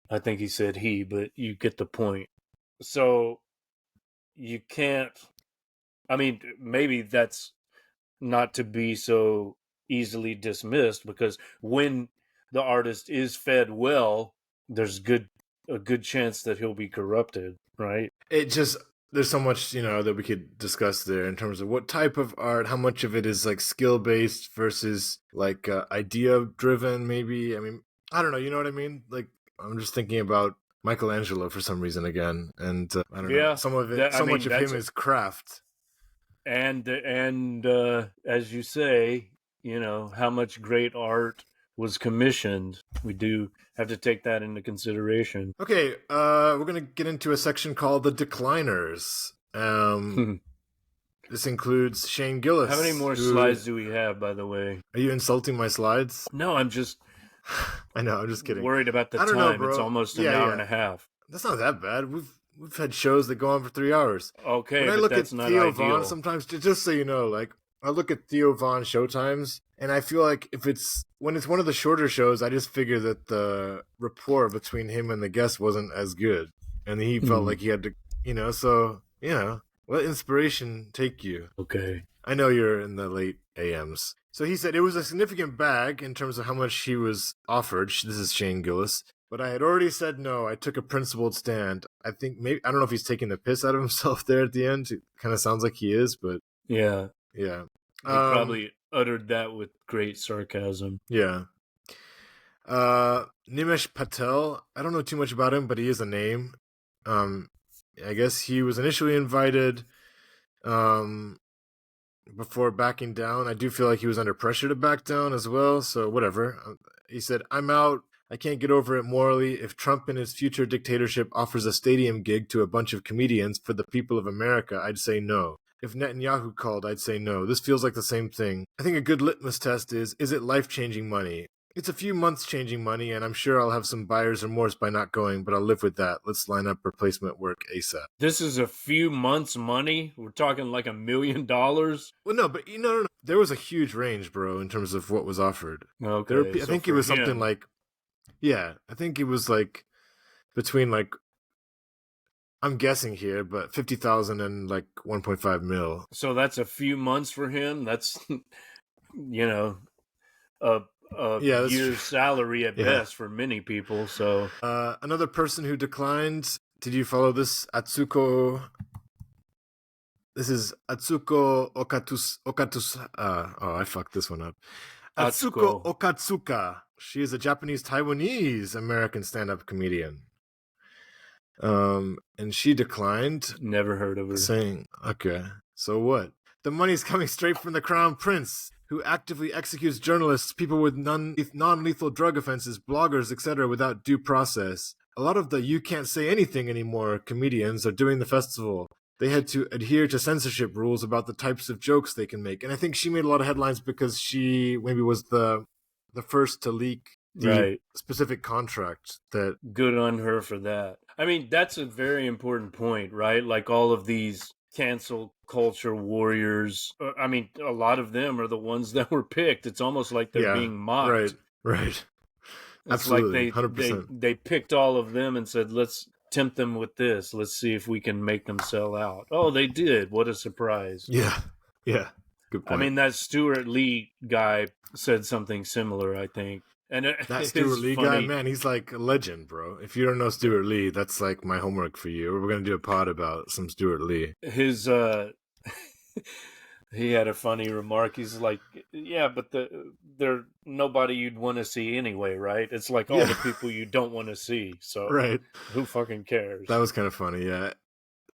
Speaker 6: I think he said he, but you get the point. So you can't. I mean, maybe that's not to be so easily dismissed, because when the artist is fed well, there's a good chance that he'll be corrupted, right?
Speaker 5: There's so much, that we could discuss there in terms of what type of art, how much of it is like skill based versus like idea driven, maybe. I mean, I don't know, you know what I mean? Like, I'm just thinking about Michelangelo for some reason again, and I don't know. Some of it, much of him is craft.
Speaker 6: And as you say, how much great art was commissioned. We do have to take that into consideration.
Speaker 5: Okay, we're going to get into a section called The Decliners. This includes Shane Gillis.
Speaker 6: How many more slides do we have, by the way?
Speaker 5: Are you insulting my slides?
Speaker 6: No, I'm just...
Speaker 5: I know, I'm just kidding.
Speaker 6: Worried about the time. Know, bro. It's almost an hour and a half.
Speaker 5: That's not that bad. We've had shows that go on for 3 hours.
Speaker 6: Okay,
Speaker 5: when I look
Speaker 6: that's
Speaker 5: at
Speaker 6: not
Speaker 5: Theo
Speaker 6: ideal.
Speaker 5: Von, sometimes, just so you know, like, I look at Theo Von showtimes, and I feel like when it's one of the shorter shows, I just figure that the rapport between him and the guest wasn't as good, and he felt like he had to, so, let inspiration take you.
Speaker 6: Okay.
Speaker 5: I know you're in the late AMs. So he said it was a significant bag in terms of how much he was offered. This is Shane Gillis. But I had already said no. I took a principled stand. I think I don't know if he's taking the piss out of himself there at the end. It kind of sounds like he is, but...
Speaker 6: Yeah.
Speaker 5: Yeah.
Speaker 6: He probably uttered that with great sarcasm.
Speaker 5: Yeah. Nimesh Patel. I don't know too much about him, but he is a name. I guess he was initially invited before backing down. I do feel like he was under pressure to back down as well, so whatever. He said, I'm out. I can't get over it morally. If Trump in his future dictatorship offers a stadium gig to a bunch of comedians for the people of America, I'd say no. If Netanyahu called, I'd say no. This feels like the same thing. I think a good litmus test is it life-changing money? It's a few months changing money, and I'm sure I'll have some buyer's remorse by not going, but I'll live with that. Let's line up replacement work ASAP.
Speaker 6: This is a few months' money? We're talking like $1 million?
Speaker 5: Well, no, but no. There was a huge range, bro, in terms of what was offered.
Speaker 6: Okay.
Speaker 5: I think it was something like... Yeah, I think it was like between like I'm guessing here, but 50,000 and like 1.5 mil.
Speaker 6: So that's a few months for him. That's a
Speaker 5: Yeah, that's
Speaker 6: year's
Speaker 5: true.
Speaker 6: salary at
Speaker 5: Yeah.
Speaker 6: best for many people. So
Speaker 5: another person who declined. Did you follow this? Atsuko. This is Atsuko Okatus. I fucked this one up. Atsuko Okatsuka. She is a Japanese Taiwanese American stand-up comedian. And she declined.
Speaker 6: Never heard of her.
Speaker 5: Saying, okay, so what? The money's coming straight from the Crown Prince, who actively executes journalists, people with non-lethal drug offenses, bloggers, etc., without due process. A lot of the you can't say anything anymore comedians are doing the festival. They had to adhere to censorship rules about the types of jokes they can make. And I think she made a lot of headlines because she maybe was the first to leak the specific contract. That
Speaker 6: good on her for that. I mean, that's a very important point, right? Like all of these cancel culture warriors. I mean, a lot of them are the ones that were picked. It's almost like they're being mocked.
Speaker 5: Right.
Speaker 6: It's
Speaker 5: absolutely,
Speaker 6: like
Speaker 5: 100%.
Speaker 6: They picked all of them and said, let's tempt them with this. Let's see if we can make them sell out. Oh, they did. What a surprise.
Speaker 5: Yeah. Good point.
Speaker 6: I mean, that Stuart Lee guy said something similar, I think. And
Speaker 5: that Stuart Lee guy, man, he's like a legend, bro. If you don't know Stuart Lee, that's like my homework for you. We're going to do a pod about some Stuart Lee.
Speaker 6: His, he had a funny remark. He's like, yeah, but they're nobody you'd want to see anyway, right? It's like all the people you don't want to see. So
Speaker 5: right.
Speaker 6: Who fucking cares?
Speaker 5: That was kind of funny, yeah.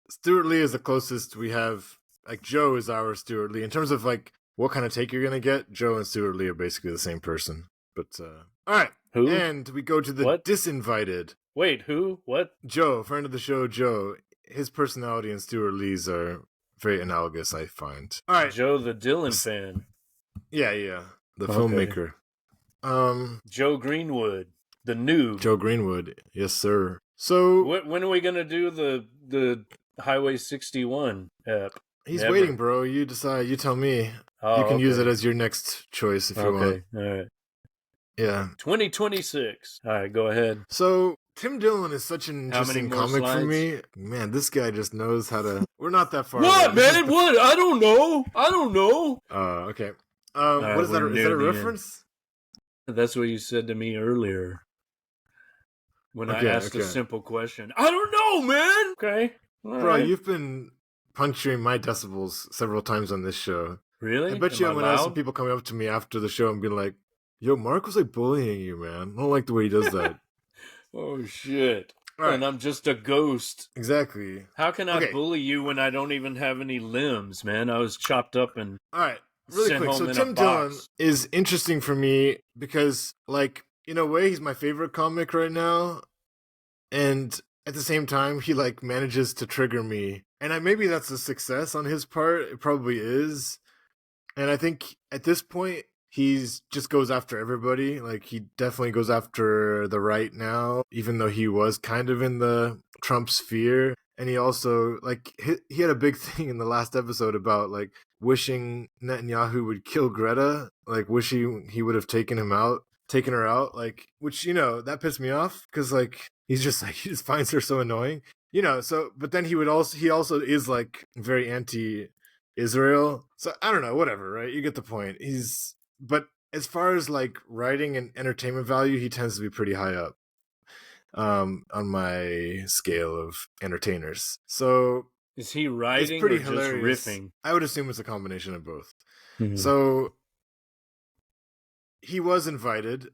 Speaker 5: Stuart Lee is the closest we have. Like, Joe is our Stuart Lee. In terms of, like, what kind of take you're going to get, Joe and Stuart Lee are basically the same person. But, all right.
Speaker 6: Who?
Speaker 5: And we go to the disinvited.
Speaker 6: Wait, who? What?
Speaker 5: Joe, friend of the show, Joe. His personality and Stuart Lee's are very analogous, I find. All right.
Speaker 6: Joe the Dylan fan.
Speaker 5: Yeah. The filmmaker.
Speaker 6: Joe Greenwood. The noob.
Speaker 5: Joe Greenwood. Yes, sir. So
Speaker 6: when are we going to do the Highway 61 app?
Speaker 5: He's waiting, bro. You decide. You tell me. You can use it as your next choice if you want.
Speaker 6: All right.
Speaker 5: Yeah.
Speaker 6: 2026. All right, go ahead.
Speaker 5: So Tim Dillon is such an interesting comic for me. Man, this guy just knows how to... We're not that far
Speaker 6: What, man? What? I don't know.
Speaker 5: Okay. What is that? Is that a reference?
Speaker 6: That's what you said to me earlier. When I asked a simple question. I don't know, man! Okay.
Speaker 5: Bro, you've been puncturing my decibels several times on this show.
Speaker 6: Really?
Speaker 5: I bet you I'm going to have some people coming up to me after the show and being like, yo, Mark was like bullying you, man. I don't like the way he does that.
Speaker 6: Oh, shit.
Speaker 5: Right.
Speaker 6: And I'm just a ghost.
Speaker 5: Exactly.
Speaker 6: How can I bully you when I don't even have any limbs, man? I was chopped up and
Speaker 5: all right, really quick. So Tim Dillon is interesting for me because, like, in a way, he's my favorite comic right now. And at the same time, he, like, manages to trigger me. And maybe that's a success on his part. It probably is. And I think at this point, he's just goes after everybody. Like, he definitely goes after the right now, even though he was kind of in the Trump sphere. And he also, like, he had a big thing in the last episode about, like, wishing Netanyahu would kill Greta, like, wishing he would have taken her out, like, which, you know, that pissed me off because, like, he just finds her so annoying, you know. So, but then he also is, like, very anti-Israel. So I don't know, whatever, right? You get the point. But as far as, like, writing and entertainment value, he tends to be pretty high up on my scale of entertainers. So
Speaker 6: is he writing
Speaker 5: it's pretty
Speaker 6: or
Speaker 5: hilarious.
Speaker 6: Just riffing?
Speaker 5: I would assume it's a combination of both.
Speaker 6: Mm-hmm.
Speaker 5: So he was invited.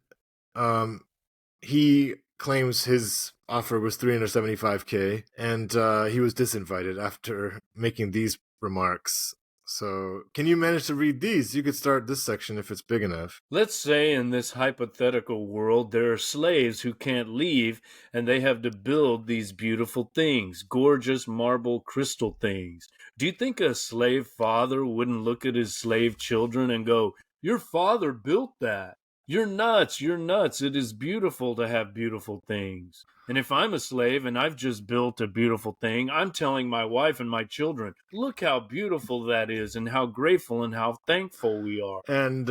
Speaker 5: He claims his offer was $375K, and he was disinvited after making these remarks. So, can you manage to read these? You could start this section if it's big enough.
Speaker 6: Let's say in this hypothetical world, there are slaves who can't leave, and they have to build these beautiful things, gorgeous marble crystal things. Do you think a slave father wouldn't look at his slave children and go, "Your father built that. You're nuts. It is beautiful to have beautiful things." And if I'm a slave and I've just built a beautiful thing, I'm telling my wife and my children, look how beautiful that is and how grateful and how thankful we are.
Speaker 5: And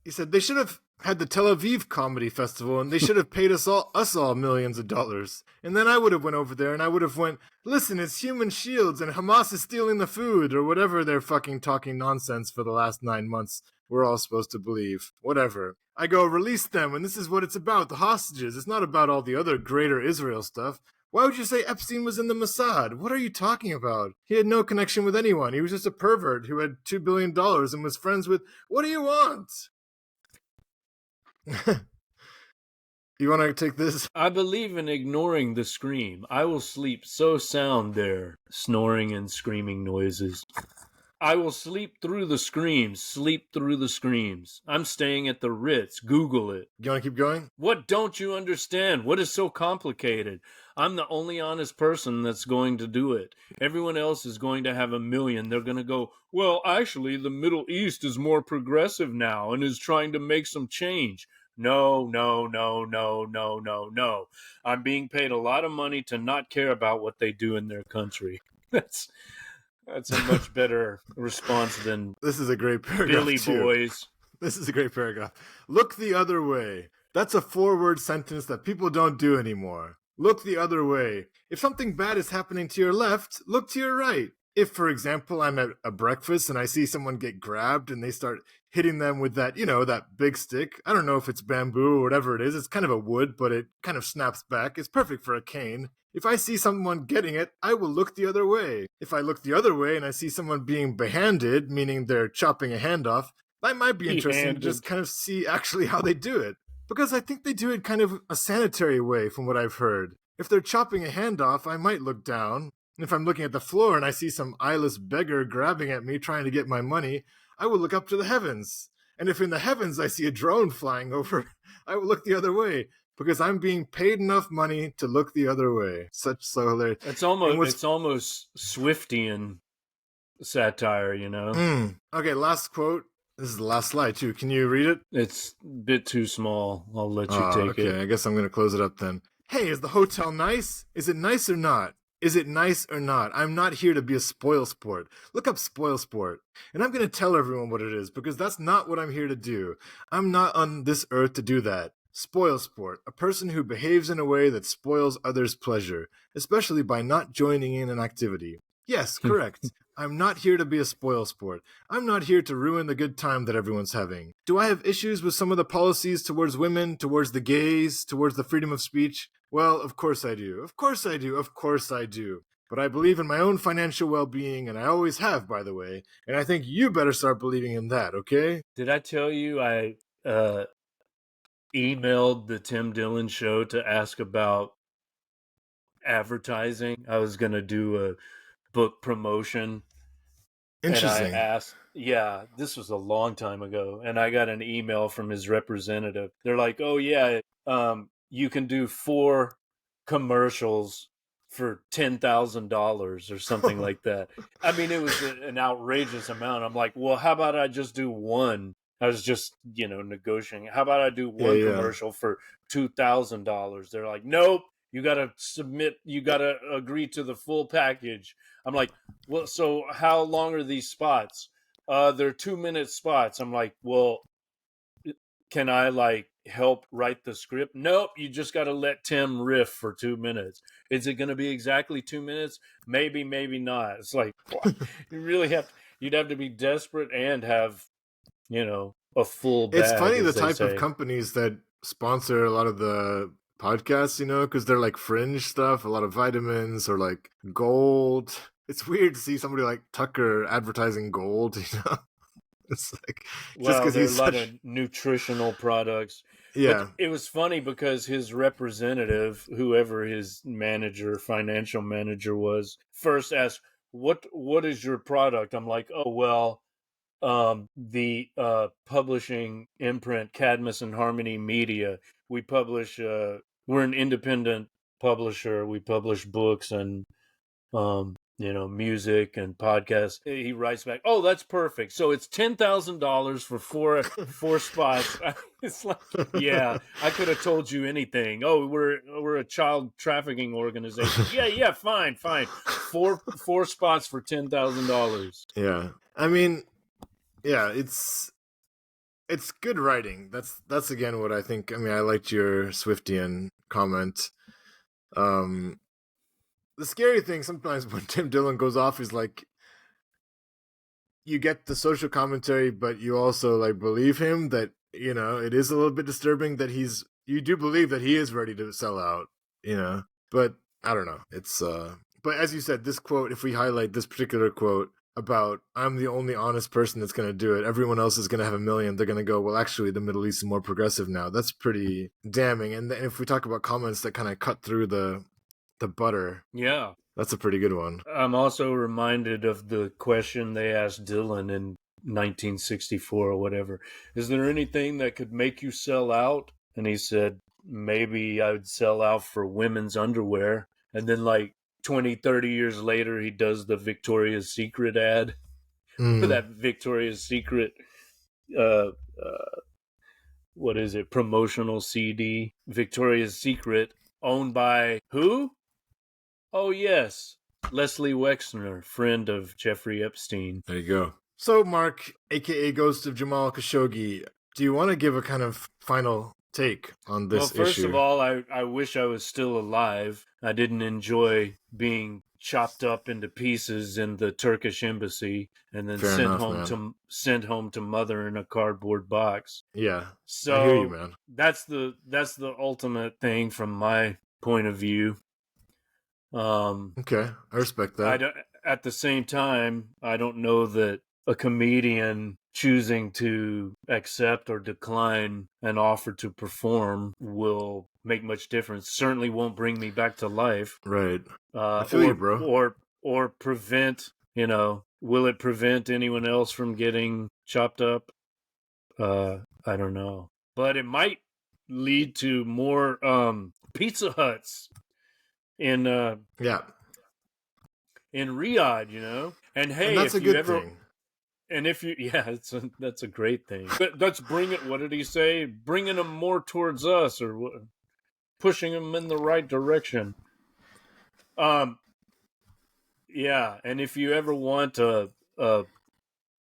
Speaker 5: he said they should have had the Tel Aviv Comedy Festival, and they should have paid us all millions of dollars. And then I would have went over there, and I would have went, listen, it's human shields, and Hamas is stealing the food, or whatever they're fucking talking nonsense for the last 9 months we're all supposed to believe. Whatever. I go, release them, and this is what it's about, the hostages. It's not about all the other greater Israel stuff. Why would you say Epstein was in the Mossad? What are you talking about? He had no connection with anyone. He was just a pervert who had $2 billion and was friends with, what do you want? You want to take this?
Speaker 6: I believe in ignoring the scream. I will sleep so sound there, snoring and screaming noises. I will sleep through the screams, sleep through the screams. I'm staying at the Ritz. Google it.
Speaker 5: You want to keep going?
Speaker 6: What don't you understand? What is so complicated? I'm the only honest person that's going to do it. Everyone else is going to have $1 million. They're going to go, well, actually, the Middle East is more progressive now and is trying to make some change. No. I'm being paid a lot of money to not care about what they do in their country. That's a much better response than
Speaker 5: this is a great paragraph.
Speaker 6: Billy
Speaker 5: too.
Speaker 6: Boys.
Speaker 5: This is a great paragraph. Look the other way. That's a 4-word sentence that people don't do anymore. Look the other way. If something bad is happening to your left, look to your right. If, for example, I'm at a breakfast and I see someone get grabbed and they start hitting them with that, that big stick. I don't know if it's bamboo or whatever it is. It's kind of a wood, but it kind of snaps back. It's perfect for a cane. If I see someone getting it, I will look the other way. If I look the other way and I see someone being behanded, meaning they're chopping a hand off, I might be interested to just kind of see actually how they do it. Because I think they do it kind of a sanitary way from what I've heard. If they're chopping a hand off, I might look down. And if I'm looking at the floor and I see some eyeless beggar grabbing at me trying to get my money, I will look up to the heavens. And if in the heavens I see a drone flying over, I will look the other way. Because I'm being paid enough money to look the other way. Such so hilarious.
Speaker 6: It's almost Swiftian satire,
Speaker 5: Okay, last quote. This is the last slide, too. Can you read it?
Speaker 6: It's a bit too small. I'll let you take it.
Speaker 5: Okay, I guess I'm going to close it up then. Hey, is the hotel nice? Is it nice or not? Is it nice or not? I'm not here to be a spoil sport. Look up spoil sport. And I'm going to tell everyone what it is, because that's not what I'm here to do. I'm not on this earth to do that. Spoil sport, a person who behaves in a way that spoils others' pleasure, especially by not joining in an activity. Yes, correct. I'm not here to be a spoil sport. I'm not here to ruin the good time that everyone's having. Do I have issues with some of the policies towards women, towards the gays, towards the freedom of speech? Well, of course I do. Of course I do. Of course I do. But I believe in my own financial well-being, and I always have, by the way. And I think you better start believing in that, okay?
Speaker 6: Did I tell you I emailed the Tim Dillon show to ask about advertising? I was going to do a book promotion.
Speaker 5: Interesting.
Speaker 6: And I asked, this was a long time ago, and I got an email from his representative. They're like, oh yeah, you can do 4 commercials for $10,000 or something like that. I mean, it was an outrageous amount. I'm like, well, how about I just do one? I was just, negotiating. How about I do one commercial for $2,000? They're like, nope, you got to submit, you got to agree to the full package. I'm like, well, so how long are these spots? They're 2-minute spots. I'm like, well, can I help write the script? Nope, you just got to let Tim riff for 2 minutes. Is it going to be exactly 2 minutes? Maybe, maybe not. It's like, you really you'd have to be desperate and have, a full bag.
Speaker 5: It's funny the type of companies that sponsor a lot of the podcasts, because they're like fringe stuff, a lot of vitamins or like gold. It's weird to see somebody like Tucker advertising gold, It's like, just because he's
Speaker 6: a lot of nutritional products.
Speaker 5: Yeah.
Speaker 6: But it was funny because his representative, whoever his financial manager was, first asked, what is your product? I'm like, oh, well, the publishing imprint Cadmus and Harmony Media. We publish, we're an independent publisher. We publish books and, music and podcasts. He writes back, oh, that's perfect. So it's $10,000 for four spots. It's like, yeah, I could have told you anything. Oh, we're a child trafficking organization. Yeah, fine. 4 spots for $10,000.
Speaker 5: Yeah. I mean, yeah, it's it's good writing. That's again what I think. I mean, I liked your Swiftian comment. The scary thing sometimes when Tim Dillon goes off is like you get the social commentary, but you also like believe him that it is a little bit disturbing that you do believe that he is ready to sell out, but I don't know. It's but as you said, this quote, if we highlight this particular quote about I'm the only honest person that's going to do it, everyone else is going to have 1 million, they're going to go, well, actually the Middle East is more progressive now. That's pretty damning. And if we talk about comments that kind of cut through the butter,
Speaker 6: Yeah.
Speaker 5: that's a pretty good one.
Speaker 6: I'm also reminded of the question they asked Dylan in 1964 or whatever. Is there anything that could make you sell out? And he said, maybe I would sell out for women's underwear. And then like 20, 30 years later, he does the Victoria's Secret ad for that Victoria's Secret, what is it, promotional CD. Victoria's Secret, owned by who? Oh, yes. Leslie Wexner, friend of Jeffrey Epstein.
Speaker 5: There you go. So, Mark, a.k.a. Ghost of Jamal Khashoggi, do you want to give a kind of final take on this issue?
Speaker 6: Well, first of all, I wish I was still alive. I didn't enjoy being chopped up into pieces in the Turkish embassy and then sent home to mother in a cardboard box.
Speaker 5: Yeah,
Speaker 6: so
Speaker 5: I hear you, man.
Speaker 6: That's the ultimate thing from my point of view.
Speaker 5: Okay, I respect that.
Speaker 6: At the same time, I don't know that a comedian choosing to accept or decline an offer to perform will make much difference. Certainly won't bring me back to life.
Speaker 5: Right. I feel you, bro.
Speaker 6: Or prevent, will it prevent anyone else from getting chopped up? I don't know. But it might lead to more Pizza Huts in Riyadh, and hey,
Speaker 5: and that's a good thing.
Speaker 6: And if you, that's a great thing. But let's bring it. What did he say? Bringing them more towards us, or pushing them in the right direction. Yeah. And if you ever want a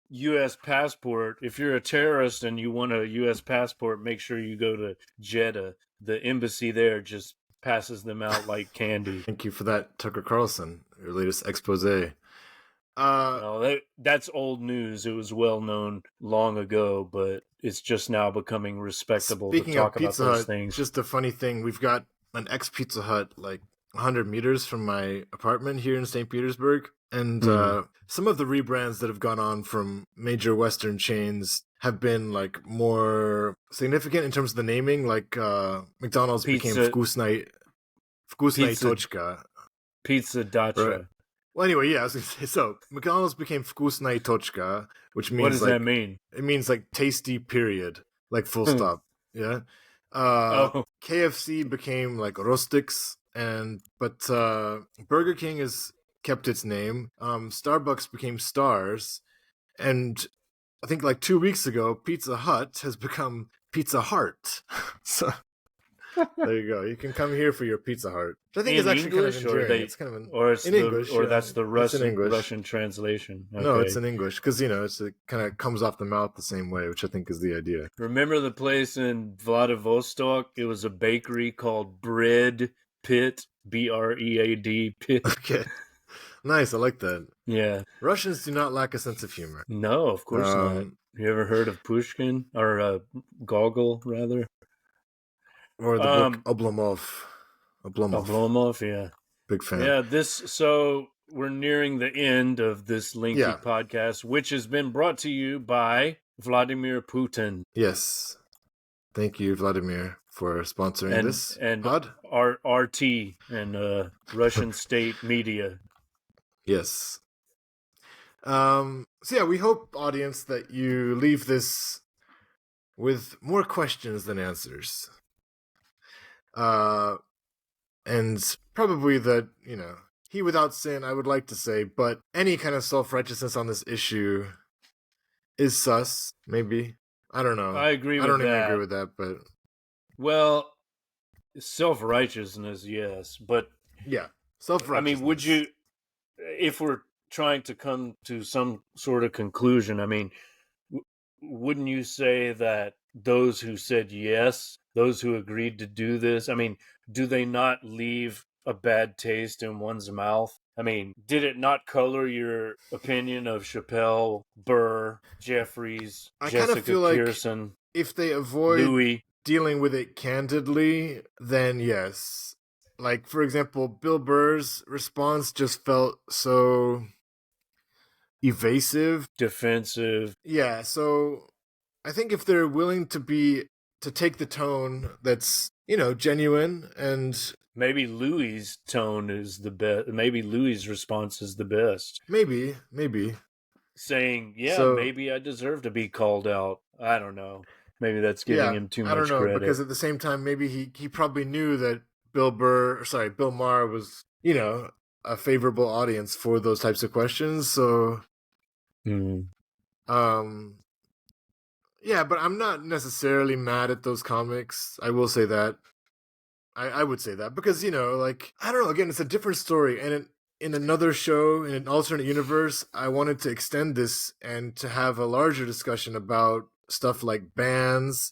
Speaker 6: U.S. passport, if you're a terrorist and you want a U.S. passport, make sure you go to Jeddah. The embassy there just passes them out like candy.
Speaker 5: Thank you for that, Tucker Carlson, your latest expose.
Speaker 6: No, that's old news. It was well known long ago, but it's just now becoming respectable to talk about those things.
Speaker 5: Just a funny thing, we've got an ex-Pizza Hut like 100 meters from my apartment here in St. Petersburg, and some of the rebrands that have gone on from major Western chains have been like more significant in terms of the naming, like McDonald's became Vkusnaya Tochka.
Speaker 6: Pizza Dacha.
Speaker 5: Right. Well, anyway, yeah, I was gonna say, so McDonald's became Vkusnaya Tochka, which means
Speaker 6: what does that mean?
Speaker 5: It means like tasty, period, like full stop. Yeah. KFC became like Rostix, but Burger King has kept its name. Starbucks became Stars, and I think like 2 weeks ago, Pizza Hut has become Pizza Heart. So there you go. You can come here for your Pizza Heart. Which I think is actually
Speaker 6: English,
Speaker 5: kind of endearing. It's kind of in English,
Speaker 6: or that's the Russian translation. Okay.
Speaker 5: No, it's in English because it kind of comes off the mouth the same way, which I think is the idea.
Speaker 6: Remember the place in Vladivostok? It was a bakery called Bread Pit, Bread Pit.
Speaker 5: Okay, nice. I like that.
Speaker 6: Yeah,
Speaker 5: Russians do not lack a sense of humor.
Speaker 6: No, of course not. You ever heard of Pushkin or Gogol rather?
Speaker 5: Or the book Oblomov.
Speaker 6: Oblomov, yeah.
Speaker 5: Big fan.
Speaker 6: Yeah, so we're nearing the end of this lengthy podcast, which has been brought to you by Vladimir Putin.
Speaker 5: Yes. Thank you, Vladimir, for sponsoring this pod.
Speaker 6: RT and Russian state media.
Speaker 5: Yes. So yeah, we hope, audience, that you leave this with more questions than answers. And probably that, he without sin, I would like to say, but any kind of self-righteousness on this issue is sus, maybe. I don't know.
Speaker 6: I agree with that.
Speaker 5: I don't even agree with that, but...
Speaker 6: Well, self-righteousness, yes, but...
Speaker 5: Yeah, self-righteousness.
Speaker 6: I mean, would you... If we're trying to come to some sort of conclusion, I mean, wouldn't you say that those who said yes, those who agreed to do this, I mean, do they not leave a bad taste in one's mouth? I mean, did it not color your opinion of Chappelle, Burr, Jeffries,
Speaker 5: I kind of
Speaker 6: Jessica
Speaker 5: feel like
Speaker 6: Pearson,
Speaker 5: if they avoid
Speaker 6: Louis?
Speaker 5: dealing with it candidly, then yes. Like, for example, Bill Burr's response just felt so evasive,
Speaker 6: Defensive.
Speaker 5: yeah. So I think if they're willing to take the tone that's, genuine, and
Speaker 6: Maybe Louis' tone is the best. Maybe Louis' response is the best.
Speaker 5: maybe
Speaker 6: Saying, yeah,
Speaker 5: so,
Speaker 6: maybe I deserve to be called out. I don't know. Maybe that's giving
Speaker 5: yeah,
Speaker 6: him too
Speaker 5: I don't
Speaker 6: much
Speaker 5: know,
Speaker 6: credit.
Speaker 5: because at the same time maybe he probably knew that Bill Maher was, a favorable audience for those types of questions. So
Speaker 6: Mm.
Speaker 5: Yeah, but I'm not necessarily mad at those comics. I will say that. I would say that because, like, I don't know, again, it's a different story. And in another show, in an alternate universe, I wanted to extend this and to have a larger discussion about stuff like bans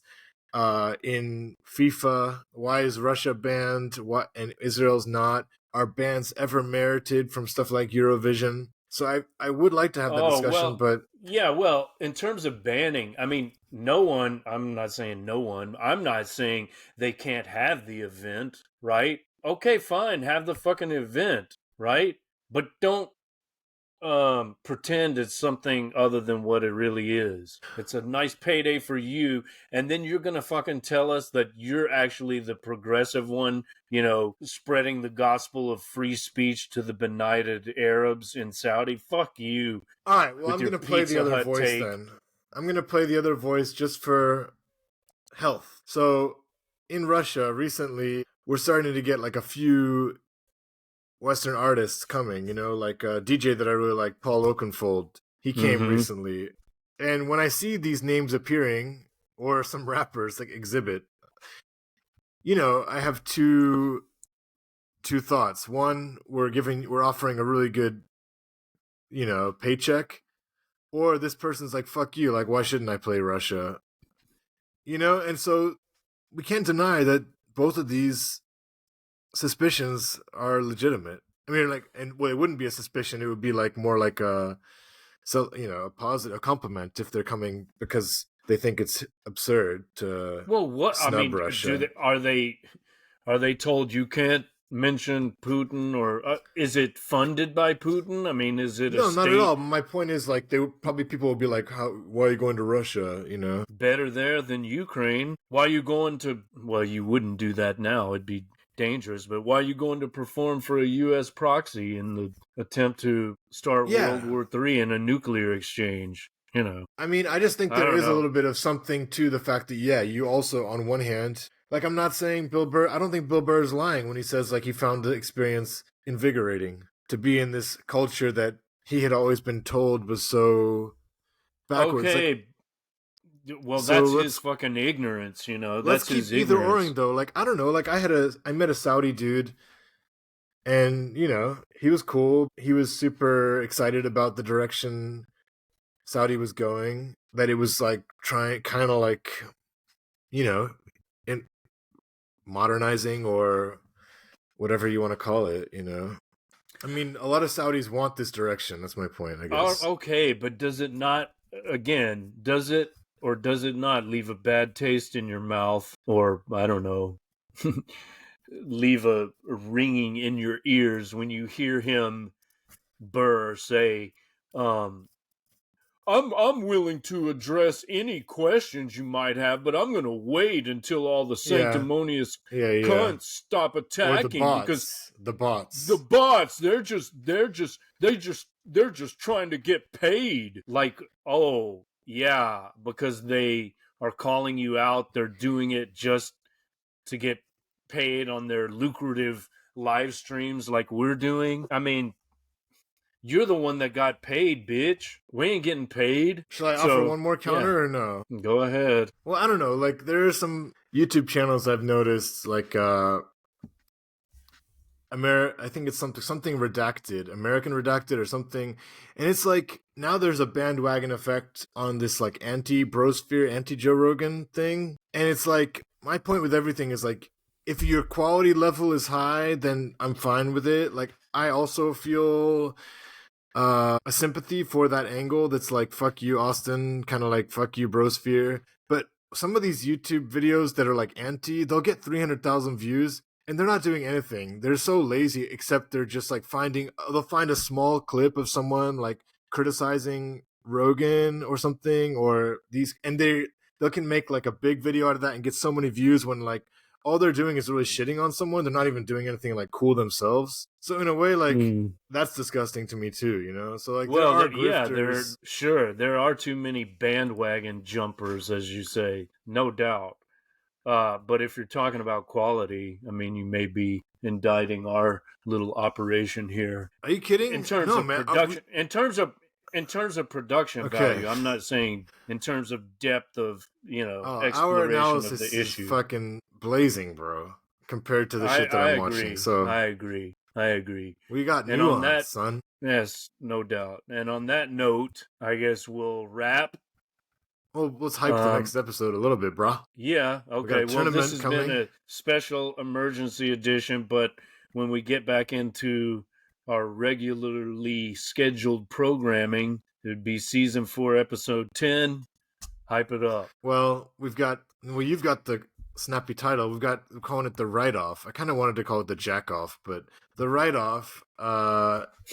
Speaker 5: in FIFA. Why is Russia banned? What and Israel's not? Are bans ever merited from stuff like Eurovision? So I would like to have that
Speaker 6: Oh,
Speaker 5: discussion,
Speaker 6: well,
Speaker 5: but
Speaker 6: yeah, well, in terms of banning, I mean, no one, I'm not saying no one, I'm not saying they can't have the event, right? Okay, fine, have the fucking event, right? But don't pretend it's something other than what it really is. It's a nice payday for you, and then you're gonna fucking tell us that you're actually the progressive one, spreading the gospel of free speech to the benighted Arabs in Saudi. Fuck you
Speaker 5: all right, well,
Speaker 6: with
Speaker 5: I'm
Speaker 6: your
Speaker 5: going to play the
Speaker 6: Pizza
Speaker 5: other
Speaker 6: Hut
Speaker 5: voice
Speaker 6: take.
Speaker 5: then. I'm going to play the other voice just for health. So, in Russia recently, we're starting to get like a few Western artists coming, like a DJ that I really like, Paul Oakenfold. He came
Speaker 6: Mm-hmm.
Speaker 5: recently. And when I see these names appearing, or some rappers like Exhibit, I have two thoughts. One, we're offering a really good, paycheck, or this person's like, fuck you, like, why shouldn't I play Russia? And so we can't deny that both of these suspicions are legitimate. I mean, like, and well, it wouldn't be a suspicion; it would be like more like a positive, a compliment if they're coming because they think it's absurd to
Speaker 6: Well, what I
Speaker 5: snub
Speaker 6: mean, do
Speaker 5: Russia.
Speaker 6: they are they told you can't mention Putin, or is it funded by Putin? I mean, is it a
Speaker 5: No, not at all.
Speaker 6: state
Speaker 5: My point is, like, people would be like, "How? Why are you going to Russia?"
Speaker 6: better there than Ukraine? Why are you going to? Well, you wouldn't do that now; it'd be dangerous. But why are you going to perform for a U.S. proxy in the attempt to start World
Speaker 5: Yeah,
Speaker 6: War III in a nuclear exchange?
Speaker 5: I mean, I just think
Speaker 6: I
Speaker 5: there
Speaker 6: don't
Speaker 5: is a
Speaker 6: know.
Speaker 5: little bit of something to the fact that, yeah, you also, on one hand, like, I'm not saying Bill Burr, I don't think Bill Burr is lying when he says, like, he found the experience invigorating to be in this culture that he had always been told was so backwards. Like,
Speaker 6: Okay, well,
Speaker 5: so
Speaker 6: that's his fucking ignorance.
Speaker 5: let's
Speaker 6: That's
Speaker 5: keep
Speaker 6: his
Speaker 5: either oring
Speaker 6: ignorance.
Speaker 5: though. Like, I don't know, like, I met a Saudi dude, and, he was cool. He was super excited about the direction Saudi was going, that it was like trying kind of like, you know, in modernizing or whatever you want to call it. I mean, a lot of Saudis want this direction. That's my point, I guess.
Speaker 6: Okay, but does it not, again, does it or does it not leave a bad taste in your mouth, or I don't know, leave a ringing in your ears when you hear him, Burr, say, um, I'm willing to address any questions you might have, but I'm going to wait until all the
Speaker 5: Yeah,
Speaker 6: sanctimonious
Speaker 5: yeah.
Speaker 6: cunts stop
Speaker 5: Or the
Speaker 6: attacking, because
Speaker 5: bots.
Speaker 6: the bots, they're just trying to get paid. Like, oh yeah, because they are calling you out, they're doing it just to get paid on their lucrative live streams like we're doing. I mean, you're the one that got paid, bitch. We ain't getting paid.
Speaker 5: Shall I offer
Speaker 6: So
Speaker 5: one more
Speaker 6: yeah,
Speaker 5: counter or no?
Speaker 6: go ahead.
Speaker 5: Well, I don't know. Like, there are some YouTube channels I've noticed, like I think it's something redacted, American redacted or something, and it's like now there's a bandwagon effect on this like anti-brosphere, anti-Joe Rogan thing. And it's like, my point with everything is like, if your quality level is high, then I'm fine with it. Like, I also feel a sympathy for that angle that's like, fuck you, Austin, kind of like, fuck you, brosphere. But some of these YouTube videos that are like anti, they'll get 300,000 views and they're not doing anything. They're so lazy, except they're just like they'll find a small clip of someone like criticizing Rogan or something, or these, and they can make like a big video out of that and get so many views when like all they're doing is really shitting on someone. They're not even doing anything like cool themselves. So in a way, like that's disgusting to me too, you know? So like,
Speaker 6: well,
Speaker 5: there are grifters.
Speaker 6: there are too many bandwagon jumpers, as you say, no doubt. But if you're talking about quality, I mean, you may be indicting our little operation here.
Speaker 5: Are you kidding?
Speaker 6: In terms
Speaker 5: No,
Speaker 6: of
Speaker 5: man.
Speaker 6: production, in terms of production
Speaker 5: Okay.
Speaker 6: value, I'm not saying in terms of depth of
Speaker 5: our
Speaker 6: exploration
Speaker 5: analysis
Speaker 6: of the issue.
Speaker 5: is fucking blazing, bro, compared to the shit that I'm watching. So
Speaker 6: I agree. We
Speaker 5: got
Speaker 6: and
Speaker 5: nuance,
Speaker 6: on that,
Speaker 5: son.
Speaker 6: Yes, no doubt. And on that note, I guess we'll wrap.
Speaker 5: Well, let's hype the next episode a little bit, bro.
Speaker 6: Yeah, okay. Well, this has been a special emergency edition, but when we get back into our regularly scheduled programming, it'd be season 4, episode 10. Hype it up.
Speaker 5: Well, you've got the snappy title. We're calling it the write-off. I kind of wanted to call it the jack-off, but the write-off,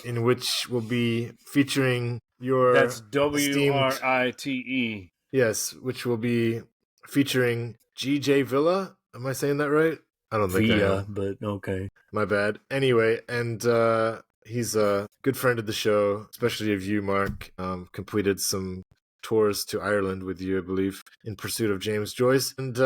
Speaker 5: in which will be featuring your
Speaker 6: That's WRITE.
Speaker 5: Yes, which will be featuring GJ Villa. Am I saying that right? I don't think I am.
Speaker 6: But okay.
Speaker 5: My bad. Anyway, and he's a good friend of the show, especially of you, Mark. Completed some tours to Ireland with you, I believe, in pursuit of James Joyce. And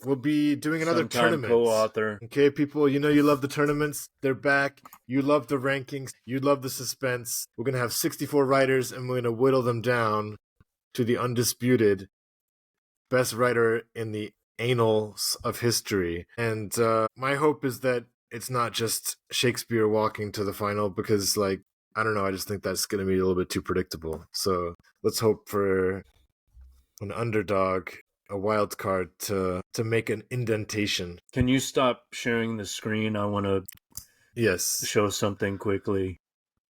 Speaker 5: we'll be doing another tournament.
Speaker 6: Co-author.
Speaker 5: Okay, people, you know you love the tournaments. They're back. You love the rankings. You love the suspense. We're going to have 64 writers, and we're going to whittle them down to the undisputed best writer in the annals of history. And my hope is that it's not just Shakespeare walking to the final, because, like, I don't know, I just think that's going to be a little bit too predictable. So let's hope for an underdog, a wild card to make an indentation.
Speaker 6: Can you stop sharing the screen? I want to show something quickly.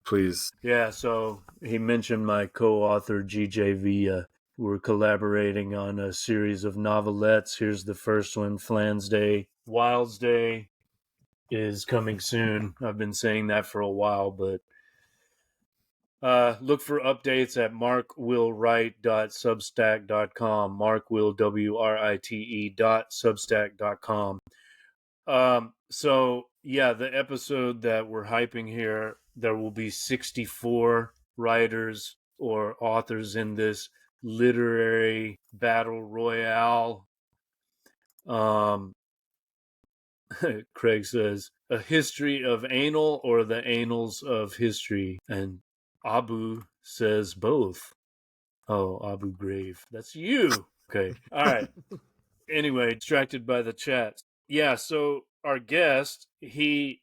Speaker 5: Please.
Speaker 6: Yeah, so he mentioned my co-author, GJ Villa. We're collaborating on a series of novelettes. Here's the first one, Flan's Day. Wild's Day is coming soon. I've been saying that for a while, but look for updates at markwillwrite.substack.com, markwillwrite.substack.com. So, yeah, the episode that we're hyping here, there will be 64 writers or authors in this literary battle royale. Craig says, a history of anal or the annals of history? And Abu says both. Oh, Abu Grave. That's you. Okay. All right. Anyway, distracted by the chat. Yeah, so our guest, he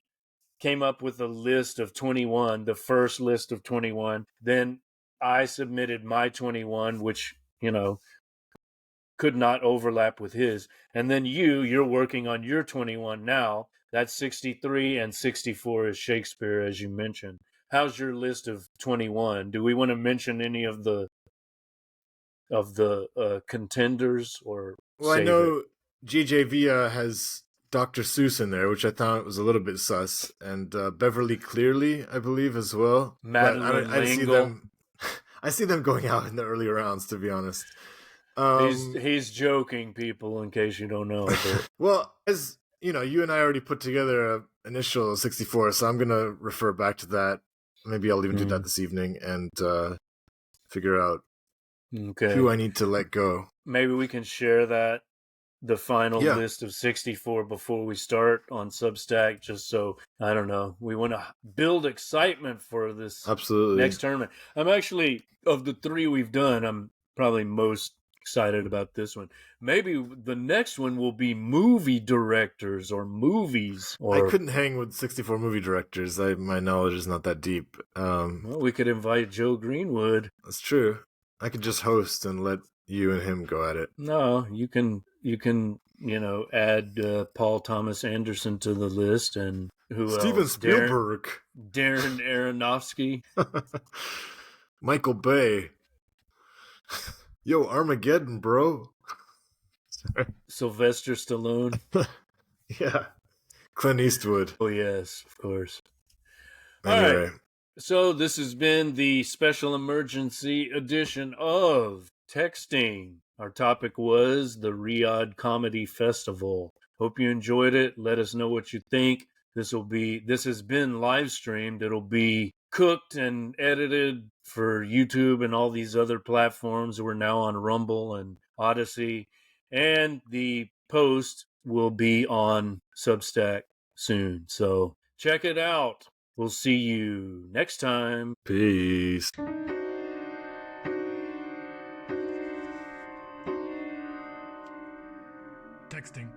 Speaker 6: came up with a list of 21, the first list of 21. Then I submitted my 21, which, could not overlap with his. And then you're working on your 21 now. That's 63, and 64 is Shakespeare, as you mentioned. How's your list of 21? Do we want to mention any of the contenders, or?
Speaker 5: Well, I know GJ Villa has Dr. Seuss in there, which I thought was a little bit sus, and Beverly Clearly, I believe, as well.
Speaker 6: Madeline L'Engle.
Speaker 5: I see them going out in the early rounds, to be honest.
Speaker 6: He's joking, people, in case you don't know. But...
Speaker 5: Well, as you know, you and I already put together an initial 64, so I'm going to refer back to that. Maybe I'll even do that this evening and figure out who I need to let go.
Speaker 6: Maybe we can share the final list of 64 before we start on Substack, just so, I don't know, we want to build excitement for this next tournament. I'm actually, of the 3 we've done, I'm probably most excited about this one. Maybe the next one will be movie directors or movies. Or
Speaker 5: I couldn't hang with 64 movie directors. My knowledge is not that deep.
Speaker 6: Well, we could invite Joe Greenwood.
Speaker 5: That's true. I could just host and let you and him go at it.
Speaker 6: No, you can add Paul Thomas Anderson to the list, and who
Speaker 5: Steven
Speaker 6: else?
Speaker 5: Spielberg.
Speaker 6: Darren Aronofsky.
Speaker 5: Michael Bay. Yo, Armageddon, bro. Sorry.
Speaker 6: Sylvester Stallone.
Speaker 5: Yeah. Clint Eastwood.
Speaker 6: Oh, yes, of course.
Speaker 5: Anyway.
Speaker 6: All right. So this has been the special emergency edition of Texting. Our topic was the Riyadh Comedy Festival. Hope you enjoyed it. Let us know what you think. This has been live streamed. It'll be cooked and edited for YouTube and all these other platforms. We're now on Rumble and Odyssey. And the post will be on Substack soon. So check it out. We'll see you next time.
Speaker 5: Peace.
Speaker 7: Texting.